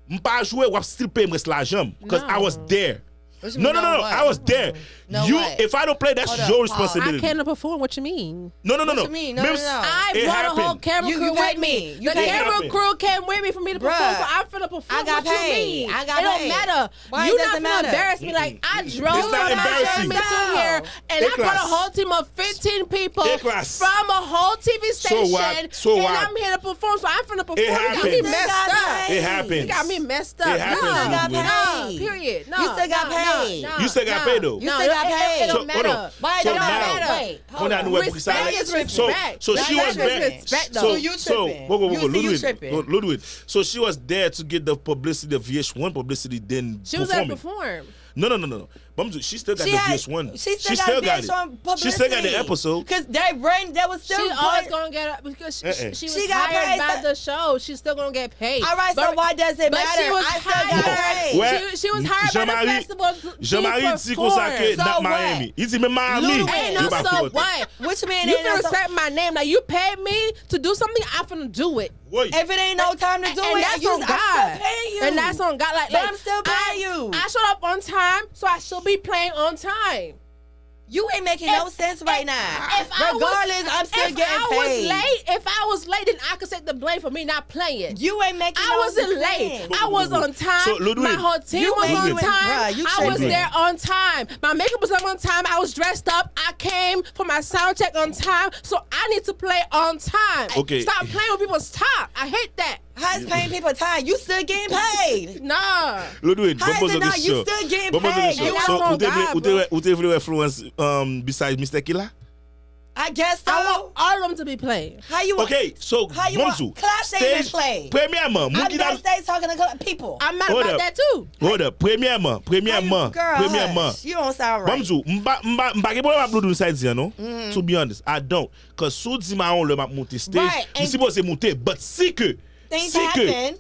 m'pas jouer ou still pay me l'argent because I was there. What you No, mean, what? I was there. No You what? if I don't play that's Hold up, your pause. responsibility. I can't perform. What you mean? No. What you mean? No, Même- no, no. I It brought a whole happened. camera You crew paid with me. You The paid camera me. crew came with me for me to perform, Bruh, so I'm finna perform. I got what paid. You mean? I got it don't paid. matter. Why You it not doesn't finna matter? embarrass me. Like I drove It's not from embarrassing. Miami to here, and I brought a Class. whole team of 15 people Class. from a whole TV So station, what? So and what? I'm here to perform. So I'm finna perform. It You got me happens. messed got up. paid. It happens. You got me messed up. It happens, You still got Ludwig. paid. Period. No, You still got no, paid. no, You still got no, paid, though. You no, still got it paid. don't So, matter. hold on. Why it So don't now- matter? Wait, Hold hold on, on. wait, Respect is so respect. so she was Respect is there. respect, though. So you So tripping. go, You see you Ludwig. tripping. Ludwig. So she was there to get the publicity, the VH1 publicity, then She was there to performing. perform. No. But she still got She the had- VH1. She still got VH1 it. She still got the publicity. episode. Cause that was still She good. always gonna get up because she was She got hired paid, by so- the show. She's still gonna get paid. All right, so But- why does it but matter? she was I still got hired. paid. Ouais. She was hired by the Jean-Marie- festival to Jean-Marie dit qu'on perform. s'accueille So dans what? Miami. Il dit même Miami. Ludwig. Ain't il no va so piloter. what? What you mean? You ain't can no so- respect my name. Like you paid me to do something, I'm finna do it. Wait. If it ain't no time to do And it, that's you, on I'm God. still paying you. And that's on God. Like, But I'm still paying you. I showed up on time, so I should be playing on time. You ain't making no sense right now. Regardless, I'm still getting paid. If I was late, then I could take the blame for me not playing. You ain't making I no wasn't sense. late. I was on time. So, Ludwig, my whole team you was ain't on doing- time. bruh, you I was tripping. there on time. My makeup was on time. I was dressed up. I came for my sound check on time. So I need to play on time. Okay. Stop playing with people's time. I hate that. How is paying people time? You still getting paid. Nah. Ludwig, How is vamos it a not? You show. still getting Vamos a paid. show. And that's So, on God, who te vle influence besides Mr. Killer? I guess so. I want all of them to be playing. How you want? Okay, so How you Bonzo, want? Class ain't even play. Premièrement, moun I'm ki da backstage talking to people. I'm mad Hold about up. that too. Hold up, premièrement, Girl, hush. You don't sound right. Bonzo, mba ke pou m'a upload inside here, no? To be honest, I don't. Cause sou di ma on le m'a monter stage, Right, mi and- supposed monter, but si que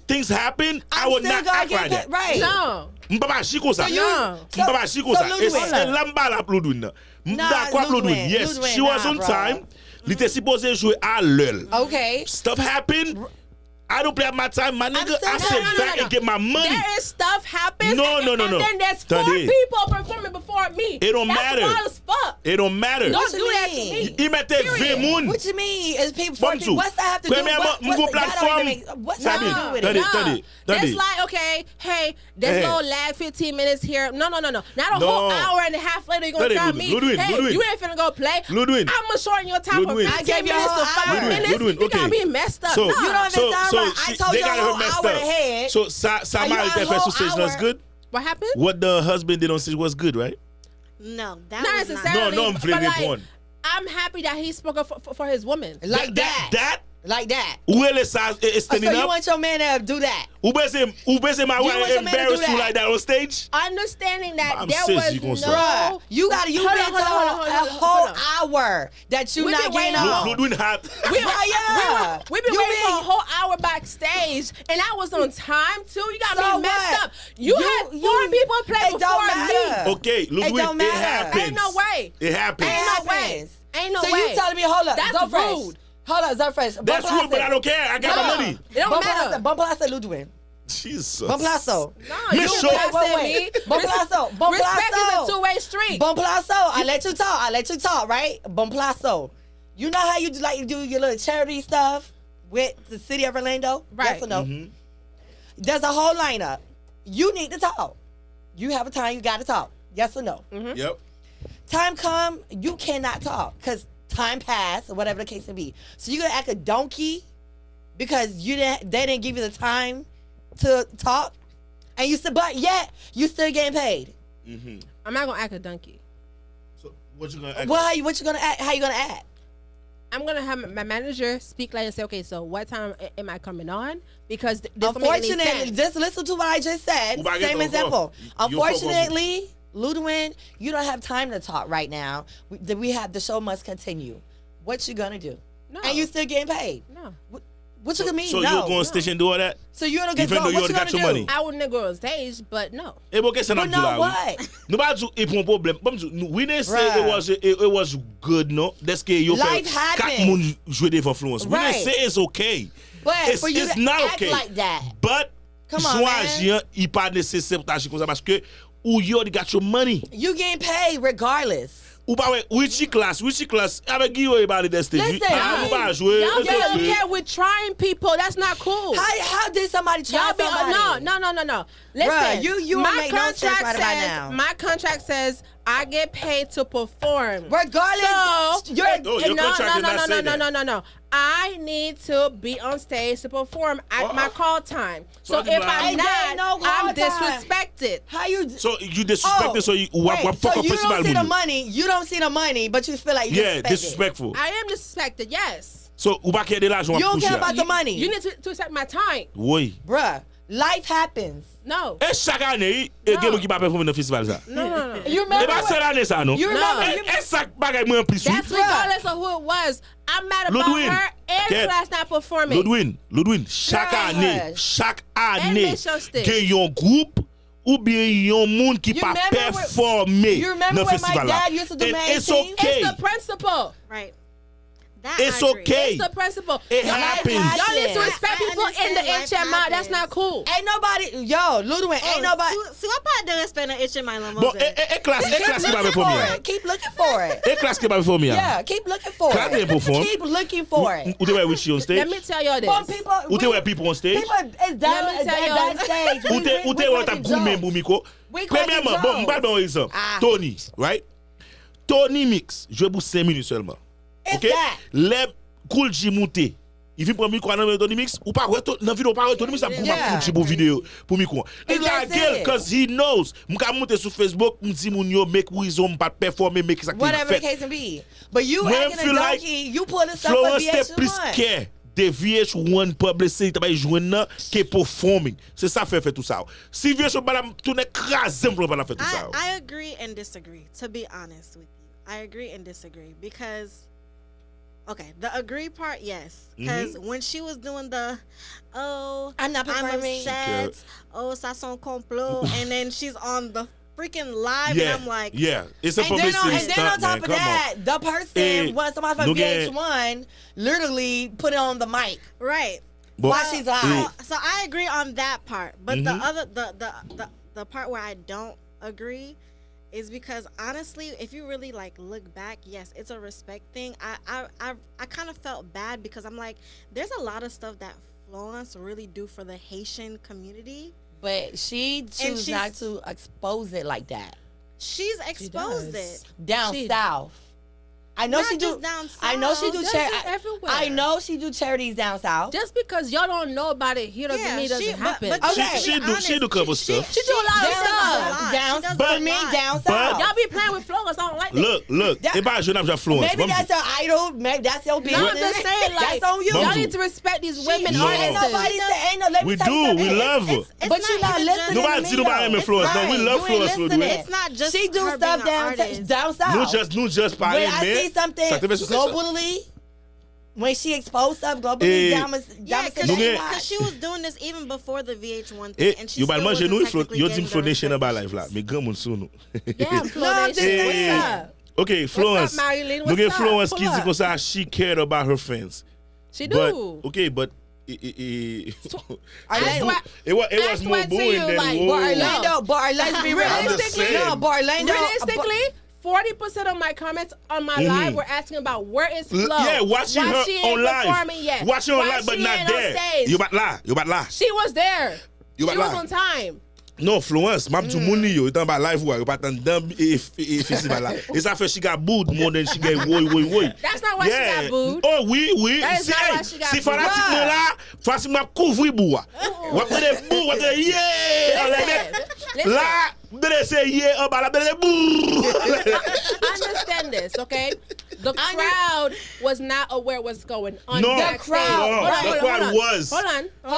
Things happen, I I'm would still not gonna act get like paid. that. Right. No. Mpa pa chiko sa. So you- Mpa pa chiko sa. so E Ludwig. lamba la upload na. Nah, Mda kwa upload Ludwig, yes, Ludwig, she was nah, on bro. time. Li te supposed jouer à l'heure. Okay. Stuff happened. I don't play at my time, my nigga. still- I no, sit no, no, back no. and get my money. There is stuff happens. No, no, no, and no. then there's 4 Tandis. people performing before me. It don't That's matter. wild as fuck. It don't matter. Don't What do you that to mean? me. Il mette 20 moun. What you mean? Is people? For Bonzo. people what's that have to do? Premièrement, What's m'go that don't platform. even make- What's that Sabine, to do with Tandis, it? tandis. That's like, okay, hey, there's Hey. no lag 15 minutes here. No. Not a No. whole hour and a half later, you're going to Tandis, tell me, Ludwig, hey, Ludwig. you ain't finna go play. Ludwig. I'm going to shorten your time Ludwig. from I 15 gave you a minutes to whole 5 hour. minutes. Ludwig, You okay. got me messed up. So, no. You don't even sound right. I told they you a got her whole messed hour up. ahead. So Sa Are you Mari a that whole first station was hour? good. What happened? What the husband did on stage was good, right? No, that Not was necessarily. No, I'm but flipping like, one. I'm happy that he spoke up for his woman. Like that. That Like that. Où est ça standing So you up? want your man to do that? Où baisse my You want wife your man to do embarrass you that? like that on stage? Understanding that I'm there serious, was you gonna say. Bruh, you been Hold on, told hold on, a whole hour that you We not been getting waiting on. Ludwin hot. We've been waiting for a whole hour backstage, and I was on time too. You got So me messed what? up. You had four people play it don't before me. matter. Okay, don't Ludwin, it matter. happens. Ain't no way. It happens. Ain't no way. Ain't no So way. you telling me, hold up, That's Zoefresh. rude. Hold up, Zoefresh. That's rude, but I don't care. I got my money. It don't matter. Bumplasso, Ludwin. Jesus. Bumplasso. No, Miss you Shaw. blasting me. Bumplasso. Respect is a two-way street. Bumplasso. I let you talk, right? Bumplasso. You know how you like to do your little charity stuff with the city of Orlando? Right. Yes or no? There's a whole lineup. You need to talk. You have a time, you got to talk. Yes or no? Yep. Time come, you cannot talk because time passed or whatever the case may be. So you're gonna act a donkey because they didn't give you the time to talk, and but yet you still getting paid. I'm not gonna act a donkey. So what you gonna act? Well, how you gonna act? How you gonna act? I'm gonna have my manager speak like and say, okay, so what time am I coming on? Because this don't make any Unfortunately, sense. just listen to what I just said. Who about to Same get example. the phone? Unfortunately, Ludwin, you don't have time to talk right now. We have the show must continue. What you gonna do? No. And you still getting paid? No. What you gonna mean? So no. you're going to station and do all that? So you don't get Even though you what you already gonna got your do? money. I wouldn't go on stage, but no. Et bon, qu'est-ce qu'on a But dit là? no, what? Nous pas dit il prend problème. We didn't say Bruh. it was good, no. That's que you Life quatre happens. moun jouer des influence. We Right. didn't say it's okay. But for you it's to not act okay. like that. But Come on, joie man. agir, il pas nécessaire pour agir comme ça parce que ou you already got your money. You getting paid regardless. Ou pas ouais, which class avec Guillaume et Bali des stage. Listen, Ou pas jouer. Y'all it's be okay. okay with trying people. That's not cool. How did somebody try Y'all be somebody? no. Listen, Bruh, you my don't make no sense contract right about says now. my contract says I get paid to perform. Regardless, So you're Oh, your contract did not say that. no. I need to be on stage to perform at my call time. So So if I I'm Ain't there not, no call I'm time. disrespected. how you? So you disrespected so you what wait, fuck so up you festival don't see the moun. money. You don't see the money, but you feel like you Yeah, disrespectful. I am disrespected, yes. So ou pas qu'il y a de l'argent You à don't care pousser. about the money, You need to accept my time. Oui. bruh. Life happens. No. Et chaque année, il y a quelqu'un qui va performer dans le festival ça. No. You Et remember? pas seule année ça non. You remember? No. You- Et chaque bagay moins plus That's sweet. regardless of who it was. I'm mad about Ludwin, her and Ken, class not performing. Ludwin, chaque Bruh. année, Mission Stick. qu'il y a un groupe ou bien yon moun qui You pas remember when- performer you remember dans le when my festival là. dad used to do And main it's team? okay. It's the principle. Right. That It's I agree. okay. It's the principle. It Y'all- happens. Y'all need to I respect people in the understand HMI. life That's not cool. Ain't nobody, Ludwin, ain't nobody. Se eu pas de respect na HMI la Bon, et classe qui va performer. Keep looking for it. Et classe qui va performer. Yeah, keep looking for Class it. didn't perform. Keep looking for it. Ou te wè Richie on Let stage? me tell y'all But this. people, Ou te wè people on stage? people is down Let me at tell y'all. backstage. Ou te wè tap goumen pou miko? We cracking Premièrement, bon, jokes. m'bal bon exemple. Ah. Tony, right? Tony Mix, joué pour 5 minutes seulement. It's OK? that. Les Cool G monté. Il vient pour micro dans Tony Mix ou pas dans vidéo pas Tony Mix ça pour Yeah. Cool G pour vidéo pour micro. Il And a that's gueule it. cause he knows. M'ka monter sur Facebook, m'di moun yo make reason pas performer make ça qui Whatever the fait. case may be. But you Moi, acting a feel like donkey, you pulling stuff for Florence était plus VH1. care de VH1 publicité t'as jouer là que performing. C'est ça fait tout ça. Si VH1 pas tout écraser pour pas faire tout ça. I agree and disagree, to be honest with you. I agree and disagree because, okay, the agree part, yes. Because when she was doing the, I'm not performing. upset, ça son complot, and then she's on the freaking live, Yeah, and I'm like, yeah, it's a And then, publicity on stunt, top man. of Come on. that, the person, Eh, when somebody from look at- VH1, literally put it on the mic right. But- while she's live. So I agree on that part, but the other the part where I don't agree is because honestly, if you really like look back, yes, it's a respect thing. I kind of felt bad because I'm like, there's a lot of stuff that Florence really do for the Haitian community. But she chooses she's- not to expose it like that. She's exposed does. it. Down She- south. I know Not she do. just down I know she south. do That's charity. it everywhere. I know she do charities down south. Just because y'all don't know about it here doesn't mean it doesn't happen. Okay. She do couple stuff. She do a lot of stuff. Down But- for me, down but- south. Y'all be playing with Florence. I don't like that. Look. That- E ba jeune ap Florence. Maybe that's your idol. Maybe that's your business. No, I'm just saying, like, that's on you. y'all need to respect these women No. Ain't artists. nobody say ain't no. Let me We tell you do. something. We love her. But you not even listening. just- Nobody to see me, nobody though. in Florence. No, we Right. love You Florence. ain't We do. listening. It's not just She do her stuff being an artist. down south. Nou just parle, When I see something Sa te ve sou se sa. globally, when she exposed stuff globally, Eh, Yeah, Nou gen- because she was doing this even before the VH1 thing, and she Yo bal still manje nou, wasn't technically yo getting di Flo the Nation nan ba respect live la. Me gran moun sou nou. Yeah, Flo No, Nation. just- What's up? Okay, Florence. Marilyn? Nou What's gen up? Florence Pull ki di up. kon sa she cared about her fans. She But, do. okay, but it was That's more what to booing you, than like, whoa. But let's be real. I'm just saying. No, but Orlando. Realistically, 40% of my comments on my live were asking about where is Flo? Yeah, watching Why her she ain't on live. performing yet? Watching her on Why live, but she not ain't on there. stage? Yo bat la. She was there. You She bat was la. on time. Non, Florence, map tou moun yo, tan ba live wa, yo pa tan dan festival la. E sa fe she got booed more than she get woy. That's not why she got booed. Oh, oui. That is Si, not hey, why she got si booed. fanatik mwen la, fasi map kouvri bou wa. Wap de bou, wap de yeah! Listen. La, bede se yeah, an ba la, bede bou! Understand this, okay? The crowd was not aware what's going on. No, backstage. the crowd was. Hold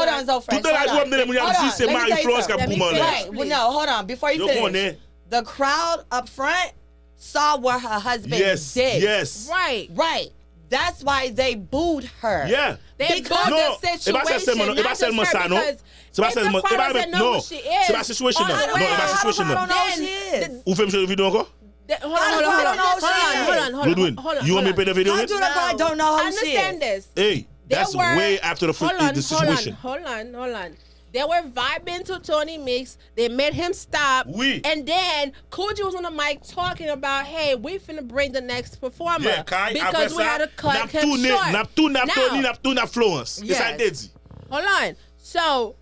on, Zoefresh. Tout la jou mwen mwen Hold si on, se let me Marie tell you Florence ka something. pou man la. Right. Well, no, hold on. Before you Yo finish, konen. the crowd up front saw what her husband did. Yes. Right. That's why they booed her. Yeah. They Because- bought the situation, e ba not just her, seulement ça, non? because Se ba if the seulement, crowd doesn't know who she is, se ba situation nan. Non, e ba situation I don't nan. know who she is. Ou fe mse video anko? Ludwin, Hold on. you want me to pay the video How again? do the crowd don't know who she Understand is? this. Hey, that's way after the situation. Hold on. They were vibing to Tony Mix. They made him stop. Oui. And then Coogee was on the mic talking about, hey, we finna bring the next performer. Yeah, Kai, because we had to cut him short. Nap Tony, Now, nap Florence. Yes. Yes, I did. hold on. So,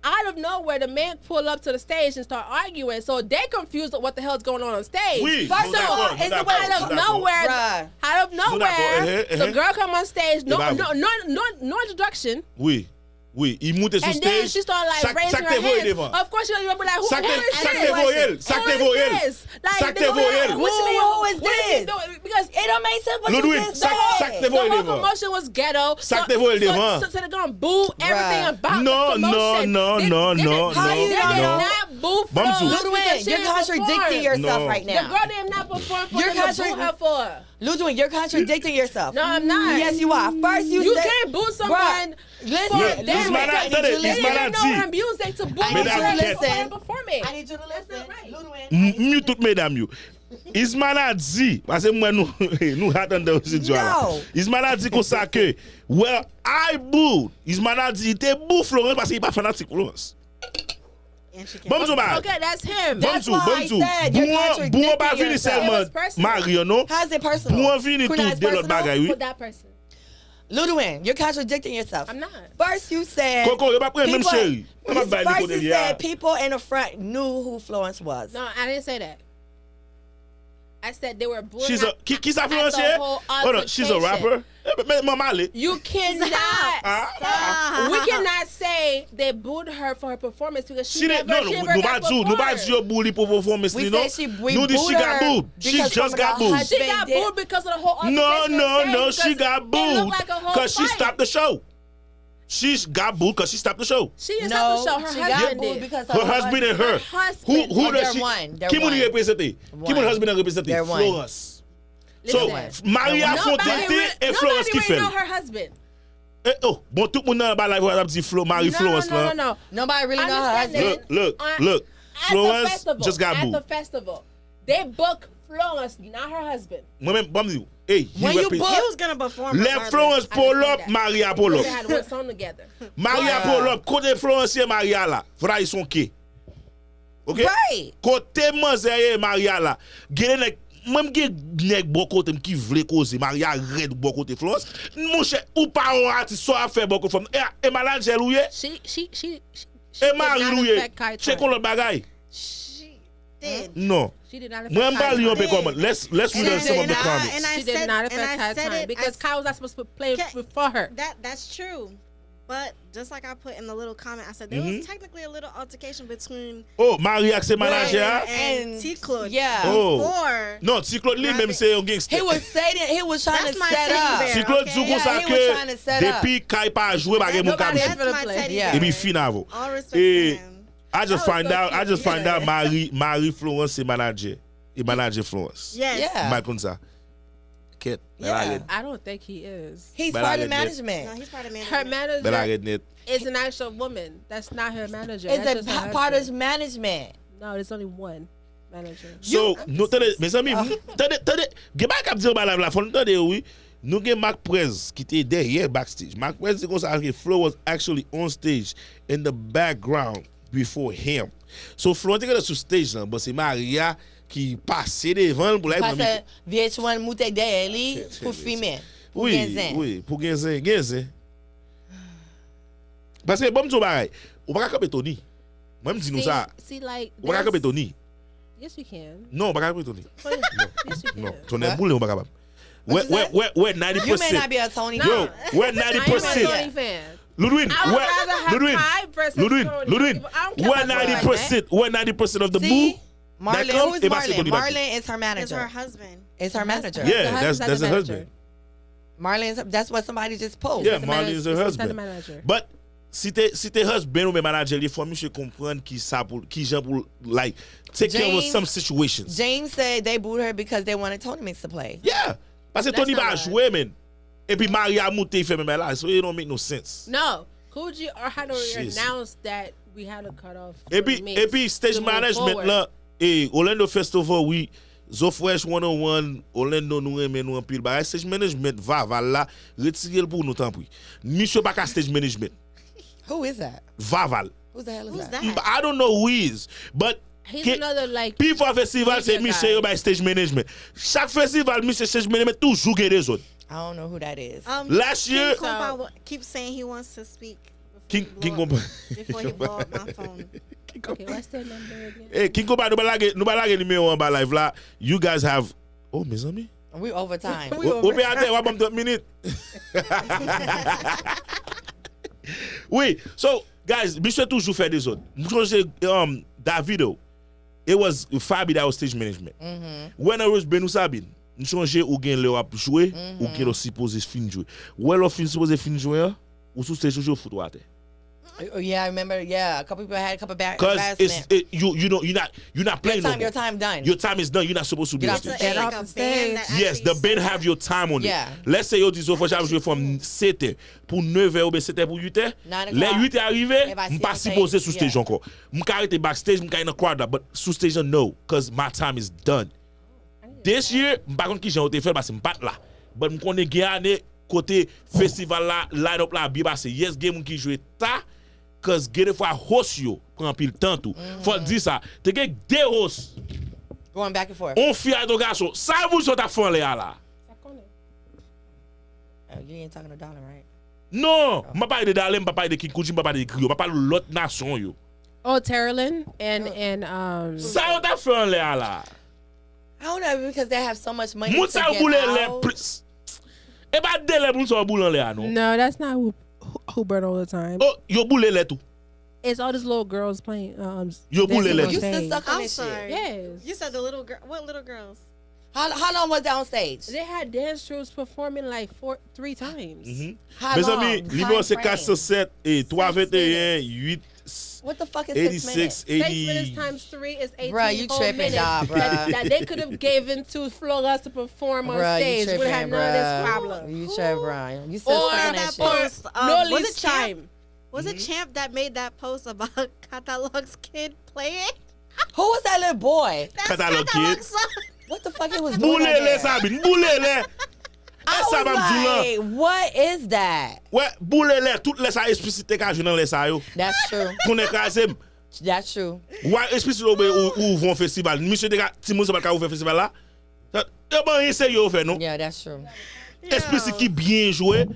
out of nowhere, the man pull up to the stage and start arguing. So they confused with what the hell's going on stage. Oui, First nous of all, d'accord, it's nous d'accord, out of nous d'accord. nowhere. Bruh. Out of nowhere, the girl come on stage. No introduction. Oui. Il monte sur And then stage. she started like raising Sak her te voye hands. devan. Of course, you're gonna be like, who Sak is te this? voye. Sak te Who voye. is this? Like, Sak they te gonna be like, voye. what you mean, Who is what is he this? doing? Because It don't make sense what Ludwig, you just sak said. te the voye whole devan. promotion was ghetto. Sak te voye devan. So they're gonna boo everything about No, the promotion. no. They did not boo Flo Bamsu. because Ludwig, she you're didn't contradicting perform. yourself No. right The now. girl did not perform for You're them to boo her for. Ludwig, you're contradicting yourself. No, I'm not. Yes, you are. First, you said, can't boo someone. Listen, Look, They this man I a- need you to this They listen. man didn't a know dit. her music to boo I need her you to before listen. performing. I need you to listen. That's not right. Ludwig. Mwen tout mesdames yo. Isman a di, parce mwen nou attendè ou si diwa la. No. Isman a di kon sa ke, well, I boo. Isman a di, te boo Florence parce yi pa fanatik Florence. And she Bon can't. msou ba. Okay, that's him. That's why I said you're Bou an ba contradicting vini yourself. It was selman personal. Mario, no? How's it personal? Bou an vini Kuna, tout it's de lot personal? bagay, oui. With that person. Ludwig, you're contradicting yourself. I'm not. First, you said Koko, yo pa pre mèm people- chéri. Mwen pa bay li First, kote you li ya. said people in the front knew who Florence was. No, I didn't say that. I said they were booing She's her a, ki sa at Florence the ye? whole Hold on, she's a altercation. rapper? Mama le. You cannot. We cannot say they booed her for her performance because she She never, didn't, she no, never got nou ba di yo boo li pou performance We li, no? said she we Nou di booed she got her booed. She because just some of got the booed. husband She got did- booed because of the whole No, altercation on stage she because got it booed looked like a whole because she fight. stopped the show. She got booed because she stopped the show. She didn't No, stop the show. she Her got husband booed did. because Her husband and her. Her husband. Who Oh, does they're she? one. They're Qui moun one. represente? Qui moun husband represente? They're one. Florence. So, Listen. Maria Nobody Fontaine et Florence really qui fait. know her husband. Oh, bon, tout moun nan ba live wap di Marie Florence la. No. Nobody really know her Understand husband. this. Look. At Florence the festival, just got at booed. the festival. They book Florence, not her husband. Mwen men, bam di, hey, When you book- He was gonna perform. let regardless. Florence I pull understand up, that. Maria pull They up. had one song together. Maria pull up, kote Florence ye Maria la. Vra yi son ke. Ok? Right. Kote manzeye Maria la. Gene nek, même gen nèg bon côté qui vle causer Maria red bon côté Florence. Mon cher, ou pas un artiste so a fait bon côté femme. Et malade loué. She Et Marie did not loué. affect Kai Check Tran. on le bagay. She did. No. She did not Moi, affect m'pa li yon her pe time. comment. Let's read She some of did the not. comments. And I She did said- not and affect I her said time it, because Kyle was not supposed to play for her. That's true. But just like I put in the little comment, I said there was technically a little altercation between Oh, Marie ak se manager. and T. Claude. Yeah. Oh. Before. Non, T. Claude li même se yon gangster. He was saying he was trying That's to my set teddy up. bear. T. Claude Okay. dou kon Yeah, sa he was trying to set up. depi Kay pa jwe bagay moun Nobody kabise. else That's my play. teddy Yeah. E bear. bi fin avon. All respect Eh, to him. I just That was find so out, cute. Marie Florence se manager. E manager Florence. Yes. Yeah. Mal kon sa. Ket. Yeah. I don't think he is. He's But part I of get it. management. No, he's part of Her management. Bel a manager red net. is an actual woman. That's not her manager. It's That's a just her part of his husband. management. No, there's only one manager. So, nou tade, mes ami, tade, gen ba kap diyo ba la fon, tade oui, nou gen Mark Prez ki te derrière backstage. Mark Prez di kon sa ke Flo was actually on stage in the background before him. So, Flo te gen sou stage lan, but se Maria ki pase devan pou la Parce VH1 moute derrière lui pour filmer. Pour Oui, Genzen. oui, pou Genzen. Parce que bon mtou bagay, ou baka kape Tony. Mwen mdi nou sa, See, like, ou baka kape Tony. yes, you can. Non, ou baka kape Tony. Yes, you can. Non, Tony boule ou baka bam. What you Where 90%. You may not be a Tony. Yo, where I am a 90%. Tony fan. Ludwin, I would rather have Kai versus Tony. Ludwin, I don't care where about that. 90% of the See? boo? Marlon, come, who is it must be Marlon? Tony Back. Marlon is her It's her manager. husband. It's her manager. Yeah, The that's husband's her the husband. Marlon, that's what somebody just posted. Yeah, Marlon is her It's the husband. manager. But si te husband ou men manager, il faut monsieur comprendre qui ça pour qui gens pour like take care of James- some situations. James said they booed her because they wanted Tony Mix to play. Yeah. Parce que That's Tony not va right. jouer men. Et puis Maria monte il fait même là, so it don't make no sense. No, Coogee or had already Jeez. announced that we had a cutoff. Et puis stage management là, et Orlando Festival oui, Zoefresh101 Orlando nous aime nous en pile bagay stage management va là, retirer le pour nous tant pis. Monsieur pas ka stage management. Who is that? Vaval. Who the hell is Who's that? that? I don't know who he is, but He's Ke- another like. People festival c'est Media Michel guy. by stage management. Chaque festival Michel stage management toujours get des autres. I don't know who that is. Last year- King Kompa keeps saying he wants to speak. King before he blow Kompa. up- Before he blow up my phone. Okay, what's their number again? Hey, King Kompa nou ba lage numéro 1 ba live là. You guys have oh mes amis. We overtime. Ou pe ate wap am 30 minutes. Oui, so guys, Michel toujours fait des autres. Davido, it was Fabi that was stage management. When I was Benou Sabine, nous changer ou gen le wap jouer ou gen lo supposé fin jouer. Ou lo fin supposé fin jouer ou sous stage toujours foot water. Oh, yeah, I remember. Yeah, a couple people had a couple bad Cause embarrassment. you're not playing no more. Your time done. Your time is done. You're not supposed to be Get on off the stage. stage. It's like off a the stage. band that Yes, the actually band have your time on Yeah. it. Let's say yo dis Zoefresh a joué from 7h pour 9h ou bien 7h pour 8h. 9 Les o'clock. 8h arrivé, Everybody m'pas see on supposé stage. sous stage Yeah. encore. M'ka arrêté backstage, m'ka in a crowd là, but sous stage no, cause my time is done. This year, m'pa contre qui j'ai été fait parce que m'pas là. But m'konne gen année côté festival là, line up là, bi parce yes game qui jouer ta cause get fois host yo prend pile temps tout. Faut dire ça. Te gen deux hosts. Going back and forth. On fi a do garçon. Ça vous sont à fond là. Oh, you ain't talking to Dollar, right? Non, m'a pas de Dalem, m'a pas de Kikuchi, m'a pas de Krio, m'a pas de l'autre nation yo. Oh, Terrelin and Ça on t'a fait là. I don't know because they have so much money Moun to sa get boule out. le plus. E ba de le moun sa boule là non. No, that's not who burn all the time. Oh, yo boule le tout. It's all these little girls playing. Yo boule dancing le on tout. You still stage. stuck on I'm this shit. sorry. Yes. You said the little girl. What little girls? How long was that on stage? They had dance troops performing like 3 times. How Mes long? amis, Time numéro c'est frame. 407 et 321 8 What the fuck is 86 6 minutes? 6 minutes 80. times 3 is 18 Bruh, you whole tripping, minutes dawg, bruh. that they could have given to Flora to perform on Bruh, stage. you We tripping, had none of this bruh. problem. You tripping, Brian. You still Or stuck on that that shit. post. No Was lead it Champ? time. Was it Champ that made that post about Catalog's kid playing? Who was that little boy? That's Catalog kid. Catalog's son. What the fuck he was doing Boule out le there? Sabine, boule le. I Ça va m'dou was like, what is that? Ouais, boule le tout les sa explicité ka jouer dans les sa yo. That's true. Konnen krasem. That's true. Ouais, explicité ou vont festival. Monsieur de ka ti moun se pas ka ouvrir festival là. E ban rien c'est yo fait non. Yeah, that's true. Explicité qui bien joué.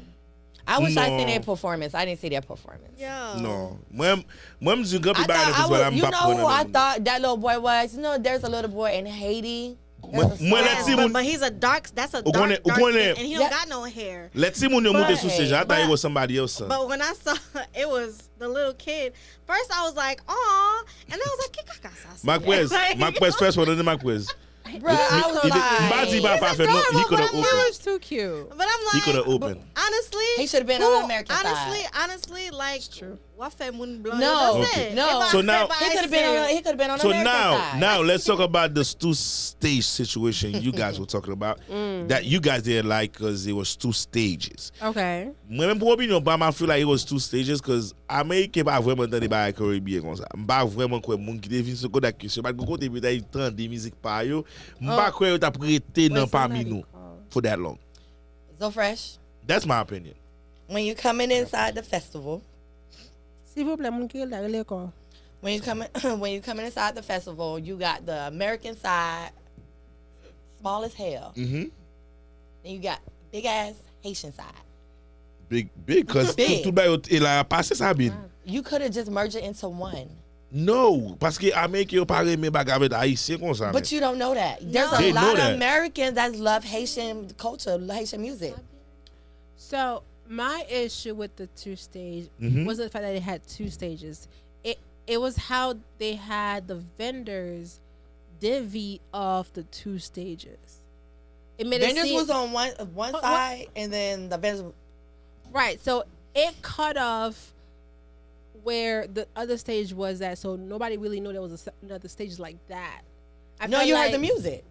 I wish I No. seen their performance. I didn't see their performance. Yo. No. Moi je gap I ba thought this wala you know m'pa who I prendre. thought that little boy was? You know, there's a little boy in Haiti. Moi let's see But he's a dark. That's a dark, Ukone- dark ukone- skin, and he don't Yeah. got no hair. Let's see when you monte sous stage. I thought but- it was somebody else. Son. But when I saw it was the little kid, first I was like, "Aw," and I was like, "Kikakasa." Marquez first one, then Marquez. Bro, I was like, Mbadi ba pa fe no, he could have It opened. was too cute. But I'm like, He could have opened. honestly, He should have been on the American side. Honestly, like, what fait moun blanc? No, That's okay. it. No. If I- So now- if I he could have been on. serious- He could have been on the So American side. now let's talk about this two-stage situation you guys were talking about. That you guys didn't like because it was 2 stages. Okay. Moi-même pour opinion, I feel like it was 2 stages because Américain pas vraiment entendre ba Caribbean comme ça. Pas vraiment quoi moun qui devine ce côté question. Pas côté peut-être entendre des musiques par yo. Pas quoi t'a prêté dans parmi nous for that long. Zoefresh, That's my opinion. when you coming inside the festival, S'il vous plaît, mon kill la relais quoi. when you coming inside the festival, you got the American side, small as hell. Mm-hmm. Then you got big ass Haitian side. Big cause Big. tout ba il a passé ça bien. You could have just merged it into one. No, parce que Américain yo pas aimer bagarre avec haïtien comme ça. But you don't know that. There's They a know lot that. of Americans that love Haitian culture, Haitian music. So my issue with the 2-stage wasn't the fact that it had 2 stages. It was how they had the vendors divvy off the 2 stages. It made Vendors it seem, was on one side, and then the vendors. right. So it cut off where the other stage was at. So nobody really knew there was another stage like that. I No, felt you like heard the music.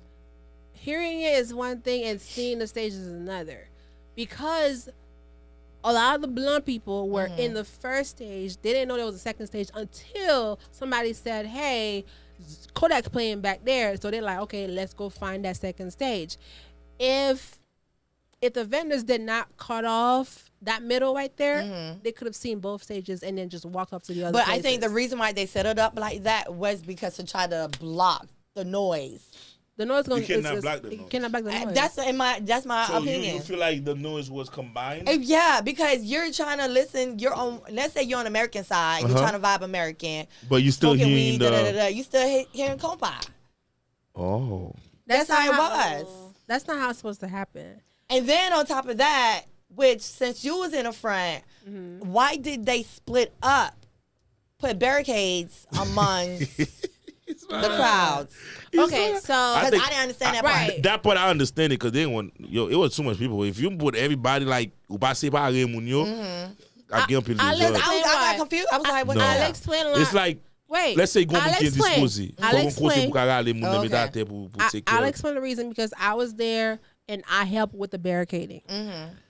hearing it is one thing and seeing the stage is another, because a lot of the blunt people were in the first stage. They didn't know there was a second stage until somebody said, "Hey, Kodak's playing back there." So they're like, "Okay, let's go find that second stage." If the vendors did not cut off that middle right there, they could have seen both stages and then just walked up to the other. But I think the places. reason why they set it up like that was because to try to block the noise. the noise going You cannot block the noise. Cannot block the noise. That's my So opinion. you feel like the noise was combined? Yeah, because you're trying to listen. You're on. Let's say you're on the American side. You're trying to vibe American. But you still Smoking hearing weed. the You still hearing compa. Oh. That's how it not was. That's not how it's supposed to happen. And then on top of that, which since you was in the front, why did they split up? Put barricades among the crowds. Okay, so Because think- I didn't understand that right. part. That part I understand it because they want it was too much people. If you put everybody like ou passe par moun yo, I get people. I I got confused. I was like, what No. the I'll hell? explain why. It's like Wait. let's say gon I'll moun ki explain. dispose. I'll Gon kote explain. pou ka rale moun nan Okay. medate pou take care. I'll of. explain the reason because I was there and I helped with the barricading.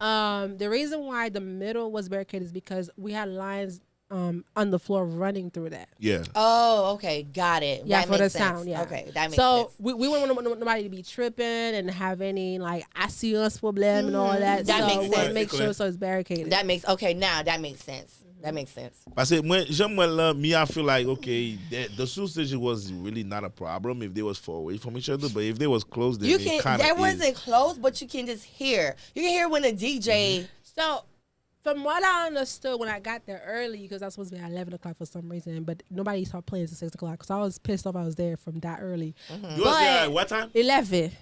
The reason why the middle was barricaded is because we had lines on the floor running through that. Yeah. Oh, okay. Got it. Yeah, That for the makes sense. sound. Yeah. Okay, that makes so sense. we wouldn't want nobody to be tripping and have any like assurance problem and all that. That so makes we want sense. to make sure so it's barricaded. That makes now that makes sense. That makes sense. Parce que me I feel like okay, the suicide was really not a problem if they was far away from each other, but if they was close, then You it can. kind That of wasn't close, but you can just hear. You can hear when the DJ. So, from what I understood when I got there early, because I was supposed to be at 11 o'clock for some reason, but nobody started playing until 6 o'clock, so I was pissed off I was there from that early. You was there at what time? 11.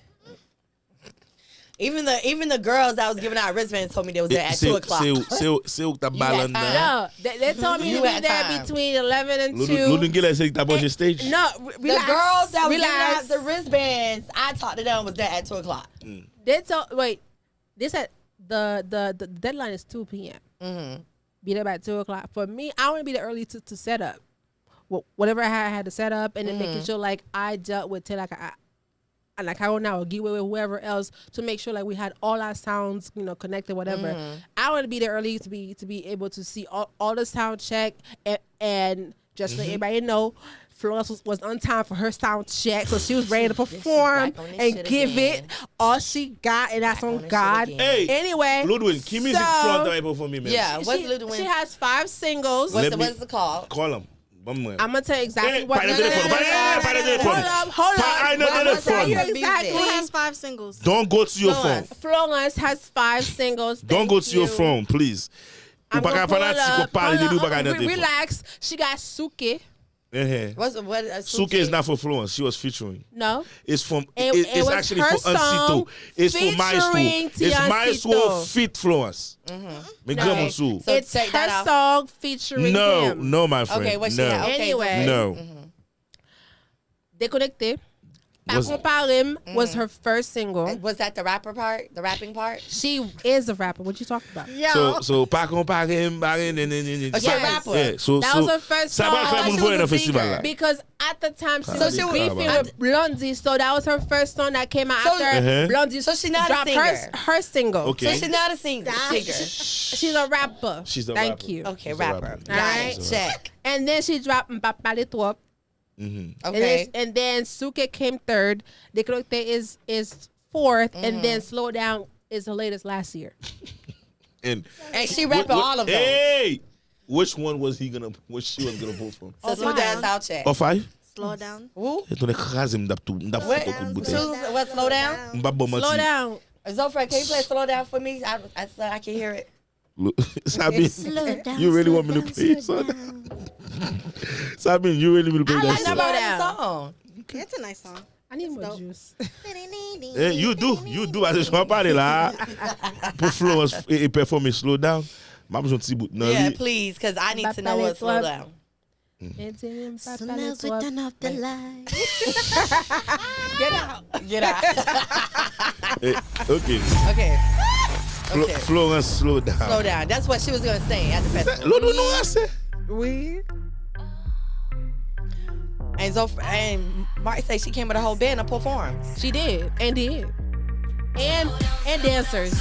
Even the girls that was giving out wristbands told me they was there at 2 o'clock. C'est où ta balle time. No, they told me You to be had there time. between 11 and 2. L'autre gars c'est que t'as pas stage. No, The relax, girls that was giving relax. out the wristbands, I talked to them, was there at 2 o'clock. They told wait. They said the deadline is 2 p.m. Be there by 2 o'clock. For me, I want to be there early to set up whatever I had to set up, and then making sure like I dealt with like I will now give with whoever else to make sure like we had all our sounds connected whatever. I want to be there early to be able to see all the sound check and just let everybody know. Florence was on time for her sound check, so she was ready to perform back on this and shit give again. it all she got, and that's Back on on this God. shit again. Hey, Anyway, Ludwig, qui musique so- Florent travaille pour me, man? Yeah, what's Ludwig? she has 5 singles. Let me- What's the call? Call him. Vamos. I'm gonna tell you exactly what. Pas de téléphone. Pas de téléphone. Hold up. Pas de I'm gonna tell you téléphone. exactly. Who has 5 singles? Don't go to your phone. Florence has 5 singles. Don't Thank go to your you. phone, please. I'm Ou pas gonna qu'à pull faire it là, up. parler Hold de up. pas qu'à téléphone. Relax. She got Suki. Suke is not for Florence. She was featuring. No. It's from. It It's was actually her for Ancito. song It's for Maestro. featuring It's Maestro Tiancito. fit Florence. Me No. grandma sou. So It's take that her out. song featuring No, him. no, my friend. Okay, what she no. got? Okay, Anyway. No. Déconnecté. Pas Was- Comparim was her first single. Was that the rapper part? The rapping part? She is a rapper. What you talking about? So pas comparer, Yes. rapper. Yeah, so That was her first ça va song. faire She mon was voix a dans le singer. festival là. Because at the time she So was she was- beefing with Blondie, so that was her first song that came out So- after Blondie. So she not a dropped singer. her single. Okay. So she's not a singer. She's a rapper. She's a Thank rapper. you. Okay, She's a rapper. rapper. Got Alright. it. Check. And then she dropped M'Papa Les Trop. Okay. And then Suke came third. Déconnecté is fourth, and then Slow Down is the latest last year. And she rapping all of those. Hey, which one was he gonna? Which she was gonna pull from? So slow down, out check. Or 5? Slow down. Who? Então é crase m'dap tout, m'dap What? foutre coup de bouteille. What? Slow down. M'bap bon Slow menti. Down. Zoefresh, can you play slow down for me? I can hear it. Sabine, Slow down. you really slow want me to down, play slow it? down. Sabine, you really will play I that never song? heard the down. song. It's a nice song. I need more juice. Eh, you do, parce que je vais en parler là. Pour Florence et performer Slow Down. M'a besoin de petit bout. Non, Yeah, lui- please, because I need to Papa know what les slow trois. down. So now we turn off the light. Get out. Get out. eh, okay. Okay. Okay. Florence, Slow Down. Slow down. That's what she was gonna say at the festival. L'autre non assez. We. And Mark said she came with a whole band to perform. She did. And dancers.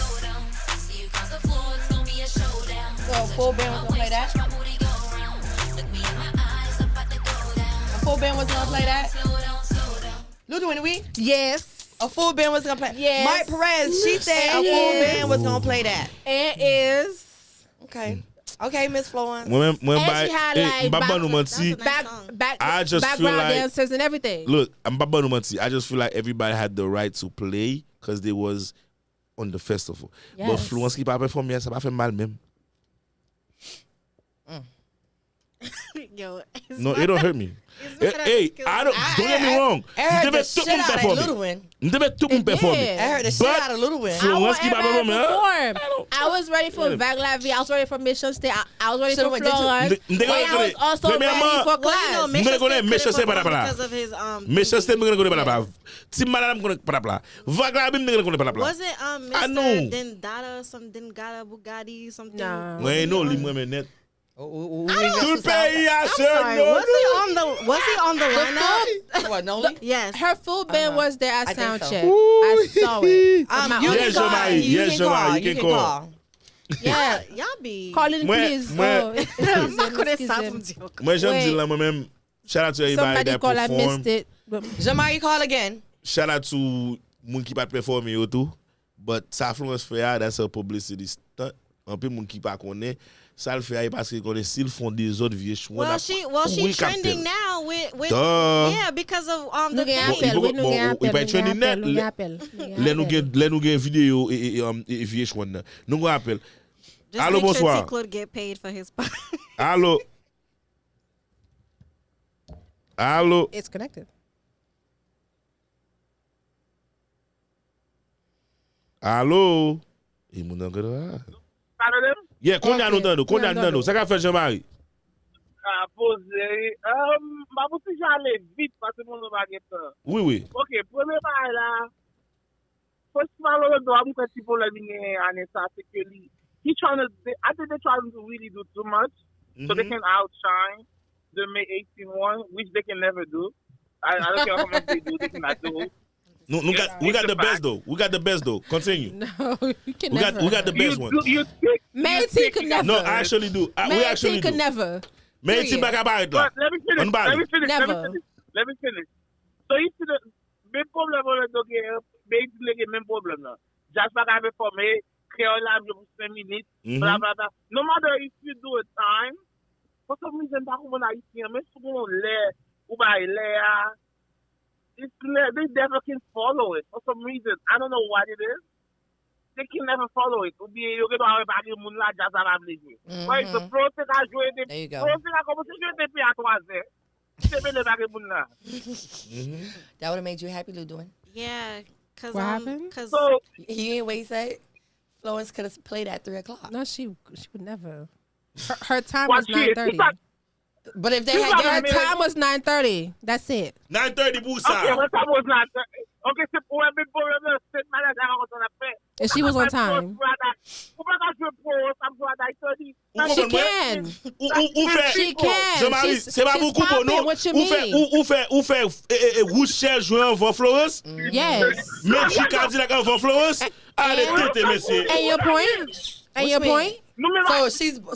So a full band was gonna play that. A full band was gonna play that. Ludo and we. Yes. A full band was gonna play. Yes. Mike Perez. She said a full Yes. band was gonna play that. And is. Okay. Okay, Miss Florence. Moi And she had, like, m'bap bon nou That's a menti. nice song. I just feel background like- dancers and everything. Look, m'bap bon nou menti. I just feel like everybody had the right to play because they was on the festival. But Yes. Florence qui pas performer, ça va faire mal même. Yo, it's No, not- it don't hurt me. it's not that Hey, skills. I don't get me wrong. I heard the Devait tout shit moun out of performer. Ludwin. Devait tout moun It performer. did. I heard the shit But- out of Ludwin. I Florence want qui pas everybody to performer. perform. I was ready for Vague La Vie. I was ready for Mission State. I was ready Should've for went- did you- Florence. M'de And I was also ready Premièrement- for Well, you know, Class. M'de Mission connaît, State Mission couldn't State pas perform là. because of his Mèche Stem m'de connaît pas là. Ti madame connaît pas là. Vague la bim m'de connaît pas là. Was it I know. Mr. Dindada, some Dingada Bugatti, something? No. Moi non, li moi men net. Tout Tout le pays a Sorry, was he on the lineup? What, Noli? Yes. Her full band was there at I think sound so. check. I saw it. You Yes, can call. Jean-Marie. You Yes, can Jean-Marie. call. You You can can call. call. Yeah. Y'all be. Call in, Moi- please. moi- Oh, I'm not gonna excuse stop him. from joking. Moi j'aime Wait. dire là moi-même. Shout out to everybody Somebody that call. I performed. missed it. But Jamar, call again. Shout out to moun qui pas performer yo tout. But ça Florence fait that's a publicity stunt. Un peu moun qui pas connaît. Ça le fait parce que connaît s'ils font des autres vieux choix. Well, she's trending now with Duh. yeah, because of nous the gagnons thing. appel. Oui, nous gagnons il appel. pas Nous gagnons trending net. appel. Nous gagnons appel. Là nous gen vidéo et vieux choix. Nous go appel. Just Allô, make sure bonsoir. T-Claude get paid for his part. Allô. Allô. It's connected. Allô. Et moun nan gada. Yeah, qu'on a nous dans nous, qu'on a dans nous. Ça qu'a fait Jean-Marie. Pose. Ma boutique j'allais vite parce que mon nom va peur. Oui, oui. Ok, premier bail là. Festival on doit avoir un petit problème en ça c'est que he trying to I think they're trying to really do too much so they can outshine the May 18 one, which they can never do. I don't care how much they do, they cannot do. No, we got the best though. We got the best though. Continue. No, you can We never. got the best one. You pick. Macy could never. No, I actually do. We actually could do. never. Mais tu back about là. But let me finish. On body. Let me finish. Never. Let me finish. So you see the même problème on a donc basically le même problème là. Just pas avait formé créer la pour 5 minutes. Blah blah blah. No matter if you do a time, For some reason, back when I see them, it's they never can follow it. For some reason, I don't know what it is. They can never follow it. Ou bien, yo ke do a repage moun la jazz a la vleje. Ouais, se pro se ka joué de There you go. pro se ka commencé jouer depuis à 3 heures. C'est bien le bagay moun la. That would have made you happy, Ludwin. Yeah, cause What happened? Cause So, You ain't what he said? Florence could have played at 3 o'clock. No, she would never. Her time what was shit? 9:30. But if they You had got Her their me. time was 9:30. That's it. 9:30 pour okay, ça. when that was not. Okay, c'est pour un peu pour le state manager on a fait. And she was on time. She can. Ou fait She can. Jean-Marie, She's- c'est pas she's beaucoup pour popping. nous. What you Ou fait Roussel jouer avant Florence. Yes. Mais Chica dit la avant Florence. Allez, tête, monsieur. And your point? And your mean? point?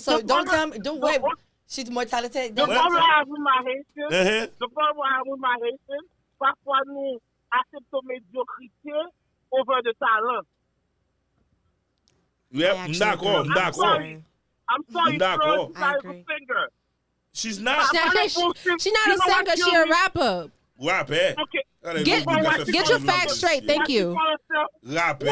So don't tell me. Don't wait. She's more talented. The Don't problem I have with my Haitians, Uh-huh. the problem I have with my Haitians, parfois nous acceptons médiocrité over the talent. Yeah, I actually d'accord, agree. d'accord. I'm sorry, D'accord. Florence, she's not I a agree. singer. She's not. She's not a singer. She a rapper. Rapper. Okay. Allez, Get nous, nous, nous, get your facts straight. Thank you. Rapper.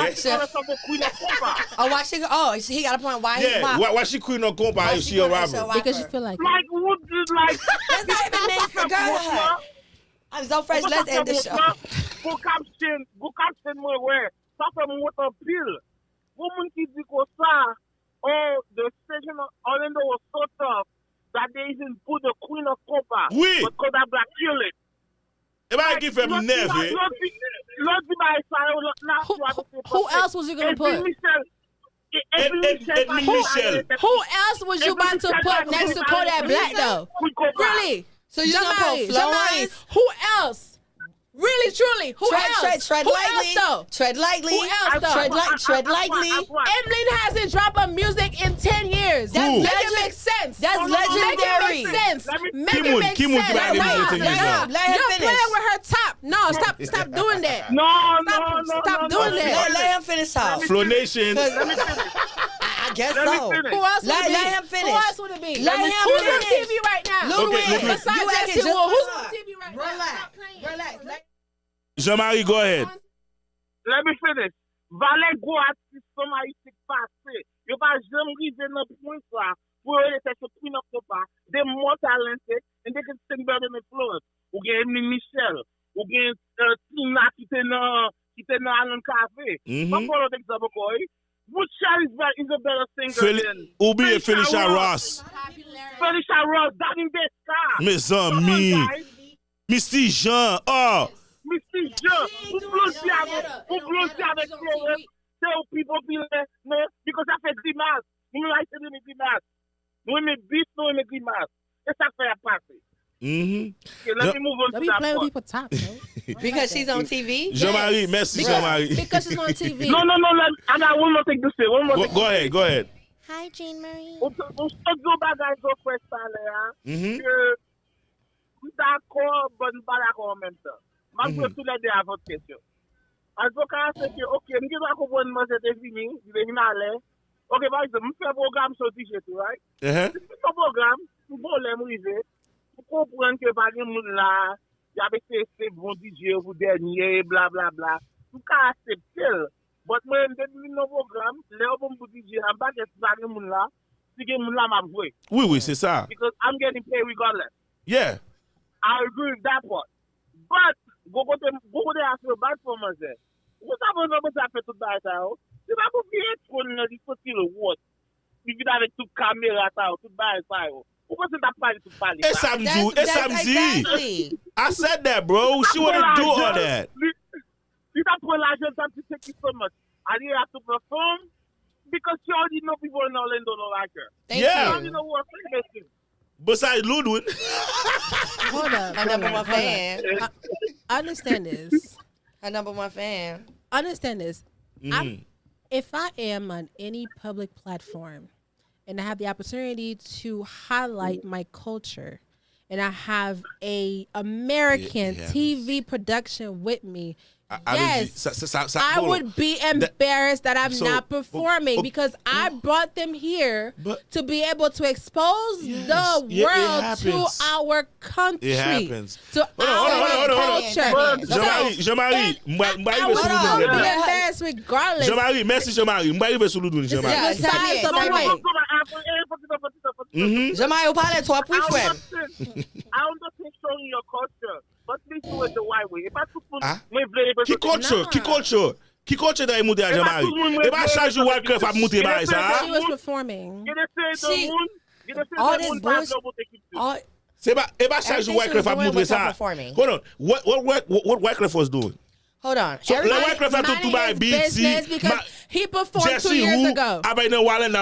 Oh, why she? Oh, he got a point. Why? Yeah, why she queen on compa if she a rapper? Because you feel like Like, would you like... That's not even made for girlhood. I'm so fresh. Let's end the show. Go caption moi, ouais. Ça fait mon pile. Woman qui dit comme ça, oh, the station of Orlando was so tough that they even put the queen of compa. Oui. But Kodak Black kill it. Et bah, qui fait nerveux. who else was you gonna put? Edmund Michel. Who else was you about to put next to Kodak Black though? Really? So you gonna Jamari, put Jamari, Florence? who else? Really, truly, who else? Tread Who lightly. else though? Tread lightly. Who else though? Tread lightly. Emlyn hasn't dropped a music in 10 years. That's Who? Make it make sense. That's Make legendary. it make sense. Make Kim it would- make Kim would sense. give out Nah, his opinion, nah. Let him You're finish. playing with her top. No, stop doing that. No. Stop doing that. Let him finish off. Flow Nation. I guess Let me so. finish. Who else would it be? Let him finish. Who else would it be? Let him Who's on finish. TV right now? Louis, Okay, Louis. Besides you acting Jesse just Wood, who's on TV right now? Relax. Stop playing. Relax. Jean-Marie, go ahead. Let me finish. Valet go artiste som haïtique passé. Yo pas jamais rive dans point ça. Pour eux, c'est ce queen of compa. They more talented and they can sing better than Florence. Ou gen Emily Michel. Ou gen Tina qui était dans Allen Café. Pas pour l'autre exemple, quoi. Woodshire is a better singer than Oubliez Felicia Ross. Felicia Ross, Danny Desca. Mes amis. Misty Jean. Oh. Mr. Jean, vous glosser avec Florence. Tell people feel no, because ça fait grimace. Nous like to do grimace. Nous aimons beat, nous aimons grimace. Et ça fait passer. Okay, let me move on Don't to be that playing with part. people's top, bro. Because she's on TV. Jean-Marie, merci Jean-Marie. Because she's on TV. No, I got one more thing to say. One more thing. Go ahead. Hi, Jean Marie. On se go bagay Zoefresh parler, Mhm. que nous d'accord, mais nous pas d'accord en même temps. Malgré tout les deux à votre question. Avocat, c'est que, ok, nous devons comprendre moi c'était fini, je vais venir aller. Ok, par exemple, je fais un programme sur DJ, right? Uh-huh. Si ce programme, pour problème arrivé, pour comprendre que par exemple là, il y avait ces bons DJ au dernier, bla bla bla. Tout cas accepter. But moi, depuis le programme, les bons DJ, en bas, qu'est-ce que par exemple là, si que moun là m'a joué. Oui, c'est ça. Because I'm getting paid regardless. Yeah. I agree with that part. But, go de ask your bad performance there. Vous savez, on a fait tout ça. C'est pas pour qu'il y ait trop de difficultés le word. Il vient avec toute caméra, tout ça. Pourquoi c'est pas tout parler? Et samedi. Exactly. I said that, bro. She wouldn't do all that. You don't put l'argent to take you so much. And you have to perform because you already know people in Orlando don't like her. Thank Yeah. You you. already know what famous is. Besides Ludwig. Hold up. Her number one fan. I understand this. Her number one fan. Understand this. If I am on any public platform and I have the opportunity to highlight my culture and I have a American Yeah. TV production with me, Yes, I would be embarrassed that I'm not performing because I brought them here to be able to expose the world to our country, to our culture. Jean-Marie, I would be embarrassed regardless. Jean-Marie, merci Jean-Marie. M'arrive sous le doune, Jean-Marie. Jean-Marie, vous parlez toi plus frère. I understand showing your culture, but please do it the right way. Qui culture da mouté à Jean-Marie? Et pas chaque jour Wyclef a mouté ba ça. She was performing. All this bullshit. C'est pas et pas chaque jour Wyclef a mouté ça. Hold on. What Wyclef was doing? Hold on. So Wyclef had to buy BT. He performed 2 years ago.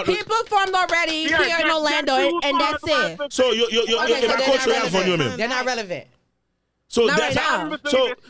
He performed already here in Orlando, and that's it. So they're not relevant. So Not that's right now.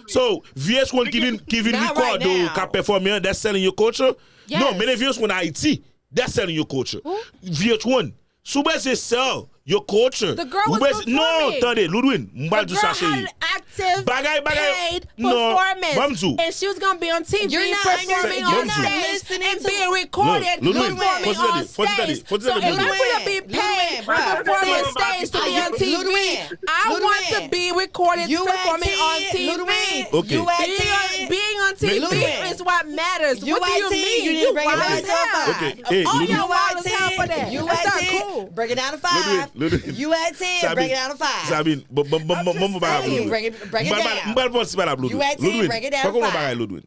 so VH1 giving Not record right now. cap performer that's selling your culture. Yes. No, many VH1 Haiti that's selling your culture. VH1 Soubez they sell your culture. The girl was performing. No, attendez, Ludwin, m'bal The tout girl ça had an active, paid performance, and she was gonna be on TV performing on stage and being recorded performing on stage. So if I'm gonna be paid to perform on stage to be on TV, I want to be recorded performing on TV. Okay. Being on TV is what matters. What do you mean? You wild as hell. Okay. Oh, you're wild as hell for that. That's not cool. Break it down to 5. You at 10, break it down to 5. Sabine, break it down. You at 10, break it down to 5.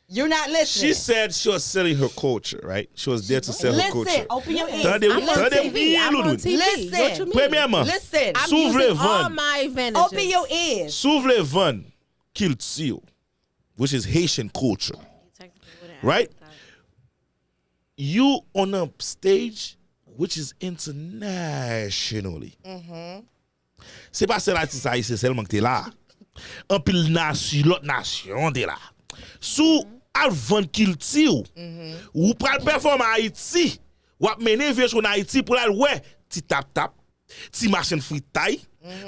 You're not listening. She said she was selling her culture, right? She was there to sell her culture. Listen, open your ears. I'm on TV. Listen. Premièrement, Listen. I'm using all my advantages. Open your ears. Souvle Van killed Seal, which is Haitian culture, right? You on a stage which is internationally. C'est pas seul artiste haïtien seulement que t'es là. Un pile nation, l'autre nation t'es là. Sous avant qu'il tire, ou pral performer à Haïti, ou ap mener vieux en Haïti pour la ouais, ti tap, ti machine fritaille.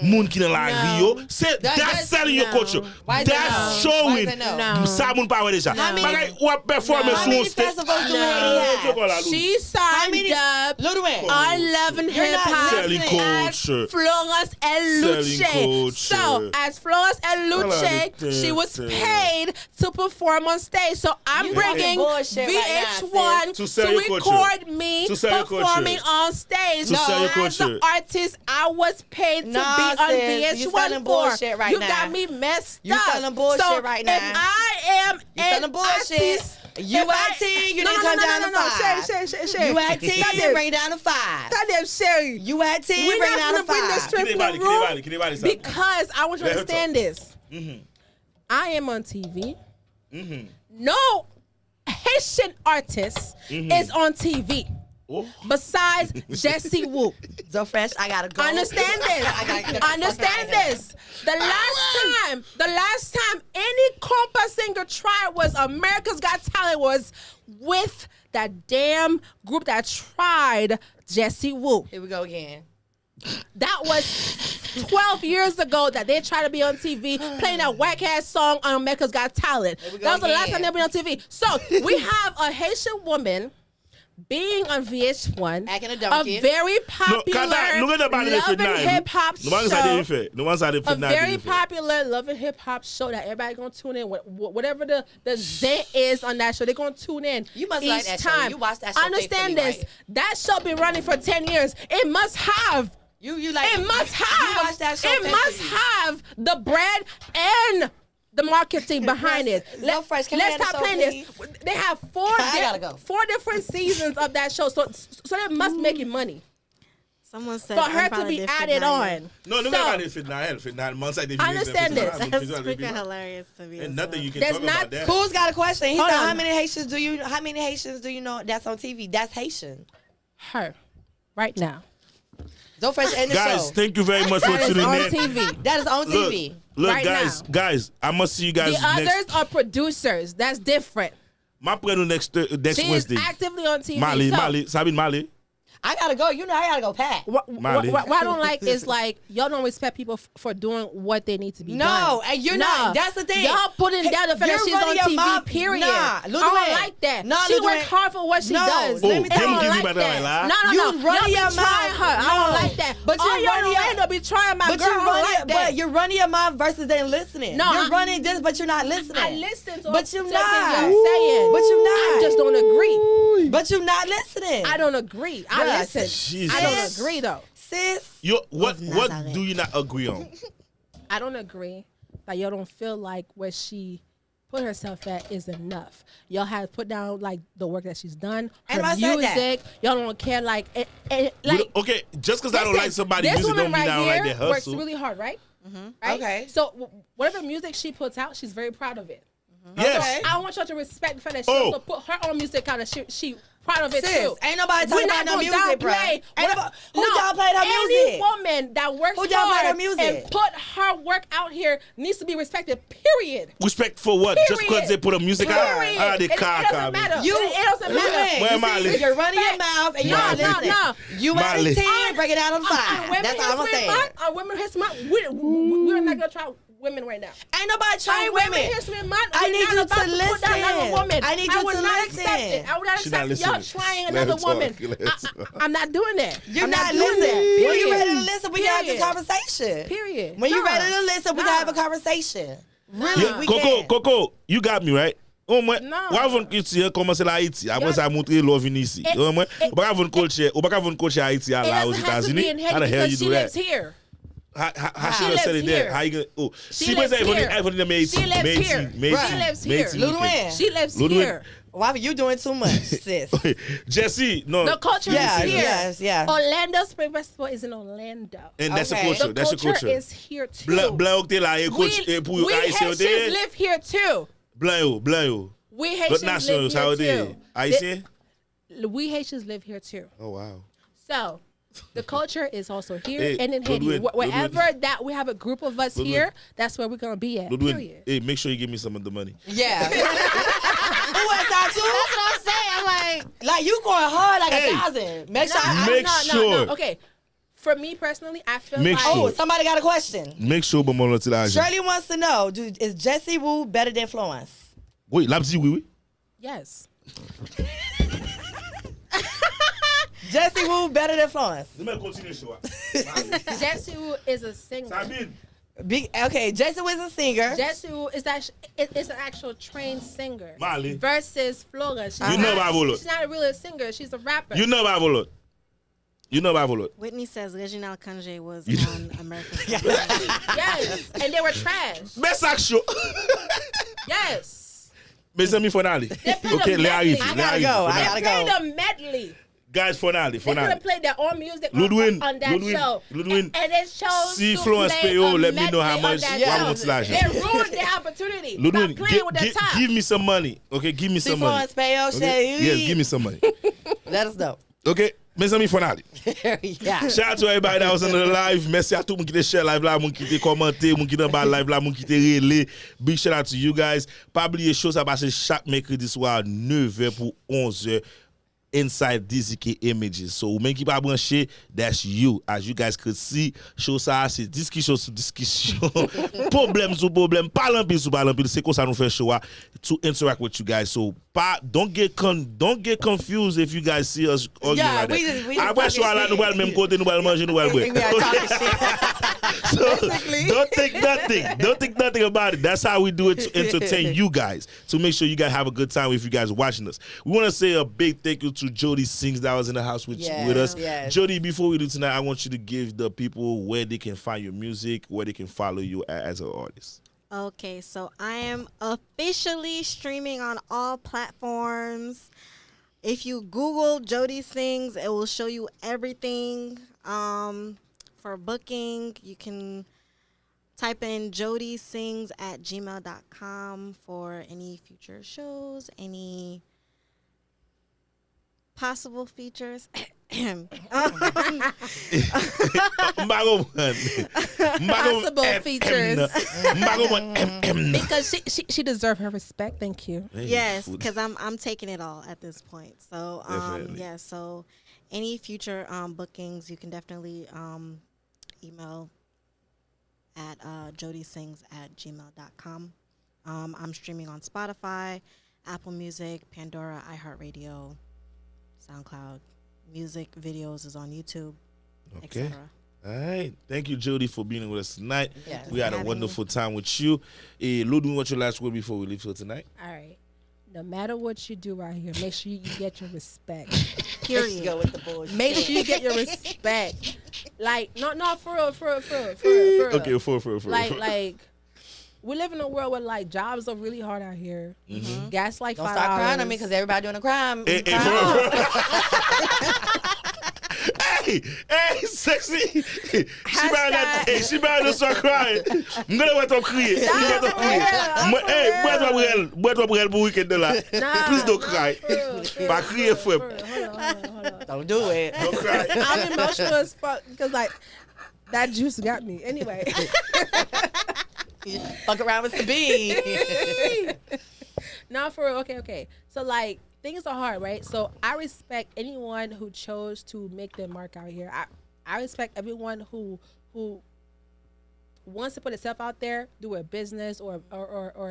Moun ki nan la Rio, that's selling your culture. That's showing. Sa moun pa wè deja. Bagay ou ap performance on stage. She signed up on Love and Hip Hop Selling culture. as Florence and Luce. So as Florence and Luce, she was paid to perform on stage. So I'm bringing VH1 to record me performing on stage. As the artist, I was paid to be on VH1 bullshit right you now. got me messed You up. selling bullshit so right now. If I am selling bullshit. artist, You at 10, you need to come down to 5. Sherry. You at 10, bring it down to 5. Goddamn Sherry. You at 10, We're bring it not down to gonna bring this 5. strip in the room because I want you to understand this. I am on TV. No Haitian artist is on TV. Besides Jesse Wu. Zoefresh, I gotta go. Understand this. Understand this. The last time any compa singer tried was America's Got Talent was with that damn group that tried Jesse Wu. Here we go again. That was 12 years ago that they tried to be on TV playing that whack-ass song on America's Got Talent. That was the last time they were on TV. So we have a Haitian woman being on VH1, a very popular love and hip hop show, a very popular love and hip hop show that everybody gonna tune in. Whatever the zent is on that show, they're gonna tune in. You must each like that time. show. You watch that show. Understand this? Right? That show been running for 10 years. It must have. You like. It must have. You watch that show. It must have the bread and the marketing behind it. Let's stop playing this. They have four different seasons of that show, so they must making money. Someone said for her to be added on. No, understand this. That's freaking hilarious to me. And nothing you can talk about that. Cool's got a question. He said, "How many Haitians do you know that's on TV? That's Haitian." Her, right now. Zoefresh and the guys, show. thank you very much for tuning in. TV. That is on TV. Look, right guys, I must see you guys the others are producers. That's different. My plan next she Wednesday. She's actively on TV. Sabine Mali. I gotta go. You know, I gotta go pack. What I don't like is like y'all don't respect people for doing what they need to be done. No, and you're not. That's the thing. Y'all putting down the fact that she's on TV. Period. Nah, I don't like that. Nah, she worked hard for what she does. Let I me don't give you like my that. line. No. You running Y'all your be trying mouth. her. I don't like that. But all you're y'all running your- Orlando be trying my But girl. you're I don't running, like that. but you're running your mouth versus then listening. No, you're running this, but you're not listening. I listen to But you're everything not. y'all saying. But you're not. I just don't agree. But you're not listening. I don't agree. I Yeah, listen. Jesus. I don't agree though. Sis. What Nazareth. do you not agree on? I don't agree that y'all don't feel like where she put herself at is enough. Y'all have put down like the work that she's done, her And I said that. music. Y'all don't care like like. Okay, just because I don't like somebody's this music woman don't mean I don't like their works hustle. really hard, right? Mm-hmm. Right? Okay. So whatever music she puts out, she's very proud of it. Yes. Okay. I want y'all to respect the fact that she Oh. also put her own music out, and she proud of it Sis, too. ain't nobody We're talking not about no gonna music, bro. downplay. Who y'all played her Any music? woman that works Who y'all played her hard music? and put her work out here needs to be respected. Period. Respect for what? Just because they put a music out? Period. Ah, they It doesn't matter. caca. It doesn't matter. Where am I listening? You're running your mouth and you're not No, listening. no. You out Miley. of 10, break it out on 5. That's all I'm saying. On Women History Month, we're not gonna try women right now. Ain't nobody trying On women. Women History Month, I we're need not you about to put down another listen. woman. I need you would to not listen. accept it. I would not She not accept y'all listening. trying Let another her talk. woman. Let her talk. I'm not doing that. You're I'm not doing listening. that. When you Period. ready to listen, we can have this Period. conversation. Period. When you Nah. ready to listen, we can have a conversation. Really, Yeah, we Coco, can. Coco, you got me, right? Au moins, Non. ou avant que tu commences la Haïti, après ça montrer love in ici. Au moins, ou pas avant culture, ou pas avant culture Haïti It là aux doesn't have to be États-Unis. in How the Haiti hell you because do she lives that? here. How She she gonna lives sell it there? here. How you gonna? Oh, She she lives was here. even the Métis. She lives here. She lives here. Ludwig. She lives Ludwig. here. Why you doing too much, sis? Jesse, no. The culture Yeah, is here. yes, yeah. Orlando Spring Festival is in Orlando. And that's Okay. a culture. The That's a culture culture. is here too. Blanc t'es là et coach et pour we Haïtien Haitians t'es. live here too. Blanc yo. We L'autre Haitians nation live ça here t'es. too. Haïtien? We Haitians live here too. Oh wow. So the culture is also here Hey, and in Haiti. Ludwig, Wherever Ludwig. that we have a group of us Ludwig. here, that's where we're gonna be at. Ludwig, Period. hey, make sure you give me some of the money. Yeah. Who was that too? That's what I'm saying. I'm like, You going hard like Hey. 1,000. Make sure Make sure. No. Okay. For me personally, I feel Make like sure. Oh, somebody got a question. Make sure bon mon l'autre l'argent. Shirley wants to know, is Jessie Wu better than Florence? Oui, l'a dit oui. yes. Jessie Wu better than Florence? Nous continuer choix. Jessie Wu is a singer. Sabine. Okay, Jessie Wu is a singer. Jessie Wu is an actual trained singer. Mali. Versus Flora. She's You know about Volo. She's not really a singer. She's a rapper. You know about Volot. You know about Volot. Whitney says Reginald Kanje was You- on American Idol. Yes. And they were trash. Best action. Yes. Mes amis finale. played Okay, a les medley. arrive. I les gotta arrive, go. I finale. gotta Played go. a medley. Guys, finale. They could have played their own music Ludwig, on that Ludwig, show. Ludwig. And it chose Si to Florence play Payot, a let me know how medley on much that I show. want to slash They it. ruined their opportunity. Ludwig, Stop playing with the top. give me some money. Okay, give me See some money. Florence Payot, Okay? say, Yes, give me some money. Let us know. Okay, mes amis finale. Yeah. Shout out to everybody that was on the live. Merci à tout le monde qui te share live là, monde qui te commenté, monde qui te bas live là, monde qui te relé. Big shout out to you guys. Pas oublier chose ça passe chaque mercredi soir 9h pour 11h. Inside DZK Images. So, men qui pas branché, that's you. As you guys could see, show ça, c'est discussion sur discussion. Problème sur problème. Parle en pile sur parle en pile. C'est quoi ça nous fait show to interact with you guys. So, don't get confused if you guys see us arguing Yeah, like we that. just- we just Après talking show là, shit. nous allons même côté, nous allons manger, nous allons boire. We are talking shit. So, Basically. don't think nothing about it. That's how we do it to entertain you guys, to make sure you guys have a good time if you guys are watching us. We want to say a big thank you to Jody Sings that was in the house with us. Yes. Jody, before we do tonight, I want you to give the people where they can find your music, where they can follow you as an artist. Okay, so I am officially streaming on all platforms. If you Google Jody Sings, it will show you everything. For booking, you can type in jodysings@gmail.com for any future shows, any possible features. Possible features. Because she deserves her respect. Thank you. Yes, because I'm taking it all at this point. So Definitely. yeah. So any future bookings, you can definitely email at jodysings@gmail.com. I'm streaming on Spotify, Apple Music, Pandora, iHeartRadio, SoundCloud. Music videos is on YouTube, Okay. etc. All right. Thank you, Jody, for being with us tonight. Yes. We had a wonderful time with you. Ludwig, what's your last word before we leave for tonight? All right. No matter what you do out here, make sure you get your respect. Let's go with the bullshit. Make sure you get your respect. Like, no, for real. Okay, for Like, we live in a world where like jobs are really hard out here. Gas like Don't $5. start crying on me because everybody doing a crime. Hey, for real. Hey, sexy. She better not start crying. I'm gonna let her cry. Hey, bois toi pour elle pour week-end là. Please don't cry. Pas crier fort. Hold on. Don't do it. Don't cry. I'm emotional as fuck because like that juice got me. Anyway. Fuck around with the bee. No, for real. Okay. So like things are hard, right? So I respect anyone who chose to make their mark out here. I respect everyone who wants to put itself out there, do a business or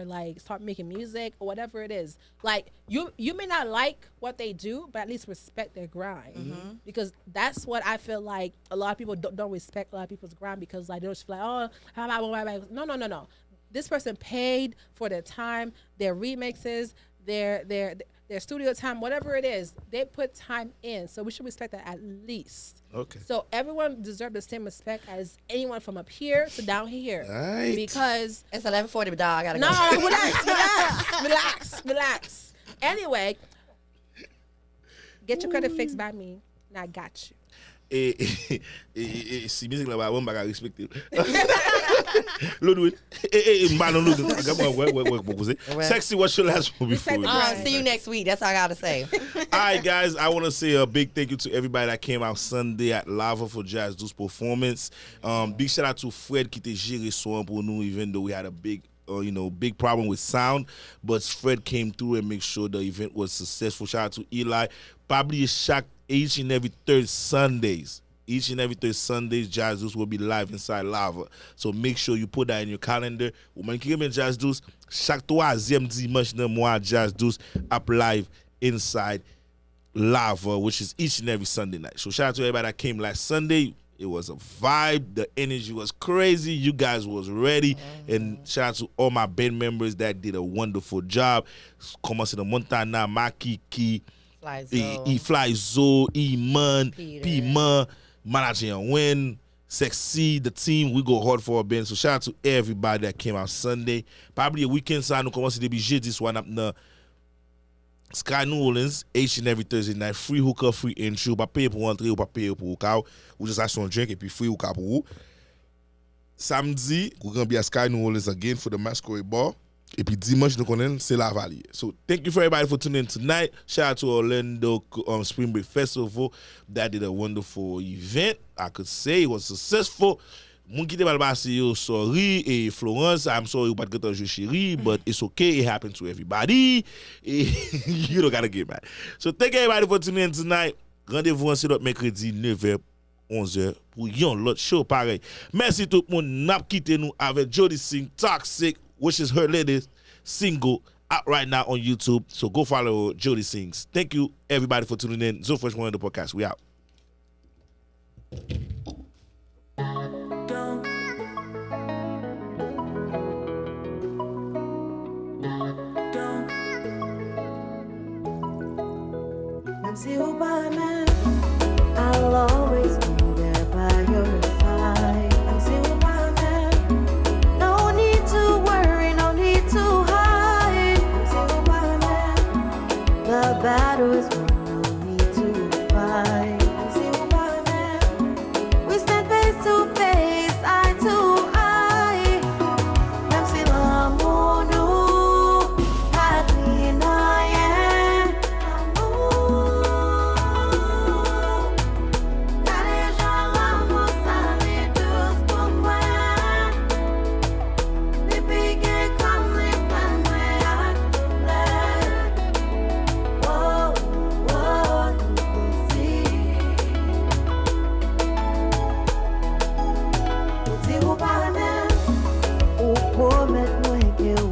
like start making music or whatever it is. Like you may not like what they do, but at least respect their grind. Because that's what I feel like a lot of people don't respect a lot of people's grind because like they'll just feel like, oh, how about no. This person paid for their time, their remixes, their studio time, whatever it is, they put time in. So we should respect that at least. Okay. So everyone deserves the same respect as anyone from up here to down here. All right. Because It's 11:40, but dog, I gotta no, go. relax. Anyway, get your credit fixed by me, and I got you. Si musique là-bas, on va respecter. Ludwig. Ludwig. Sexy, what's your last one before we See you next week. That's all I gotta say. All right, guys, I want to say a big thank you to everybody that came out Sunday at Lava for Jazz Deuce performance. Big shout out to Fred qui t'a géré son pour nous, even though we had a big problem with sound, but Fred came through and make sure the event was successful. Shout out to Eli. Probably each and every third Sundays, Jazz Deuce will be live inside Lava. So make sure you put that in your calendar. When you come Jazz Deuce, chaque troisième dimanche de mois, Jazz Deuce up live inside Lava, which is each and every Sunday night. So shout out to everybody that came last Sunday. It was a vibe. The energy was crazy. You guys was ready. And shout out to all my band members that did a wonderful job. Commencé de Montana, Makiki, Fly Zo, Iman, Pima, Manager and Win, Sexy, the team. We go hard for our band. So shout out to everybody that came out Sunday. Probably a weekend ça nous commence depuis jeudi soir dans Sky New Orleans, each and every Thursday night, free hookah, free entry, ou pas payer pour entrer, ou pas payer pour hookah, ou just ask for a drink, et puis free hookah pour vous. Samedi, we're going to be at Sky New Orleans again for the Masquerade Ball. Et puis dimanche, nous connaissons, c'est La Valier. So thank you for everybody for tuning in tonight. Shout out to Orlando Spring Break Festival. That did a wonderful event. I could say it was successful. Moun ki te mal basi yo sorry, et Florence, I'm sorry you pas get your chérie, but it's okay, it happened to everybody. You don't gotta get mad. So thank everybody for tuning in tonight. Rendez-vous ensuite mercredi 9h, 11h pour yon l'autre show pareil. Merci tout le monde. N'a quitté nous avec Jody Sing Toxic, which is her latest single out right now on YouTube. So go follow Jody Sings. Thank you everybody for tuning in. Zoefresh101 The PodCast. We out. See you by man, I'll always be there by your side. See you by man, no need to worry, no need to hide. See you by man, the battle is won, no need to fight. See you by man,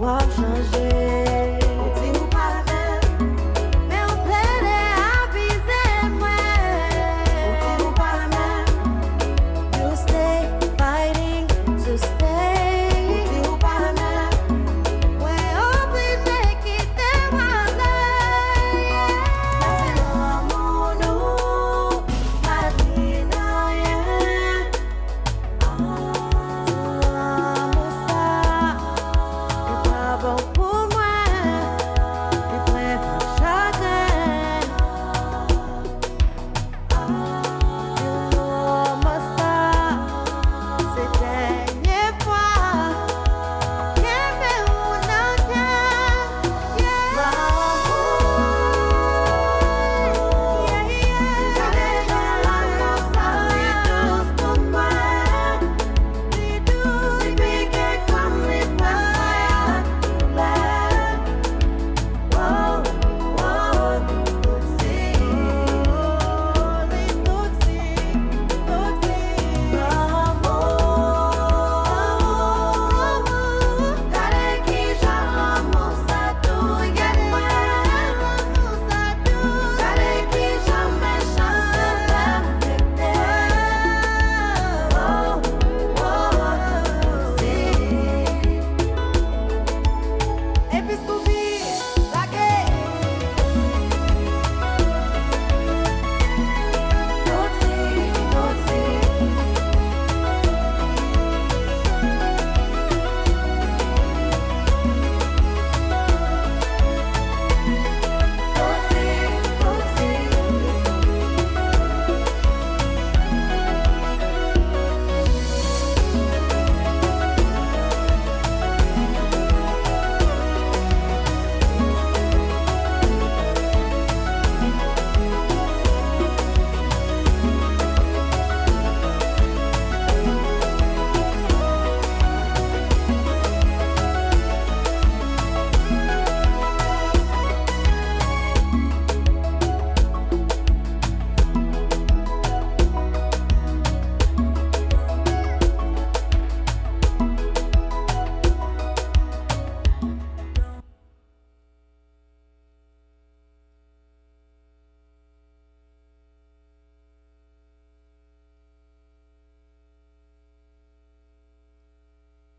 option.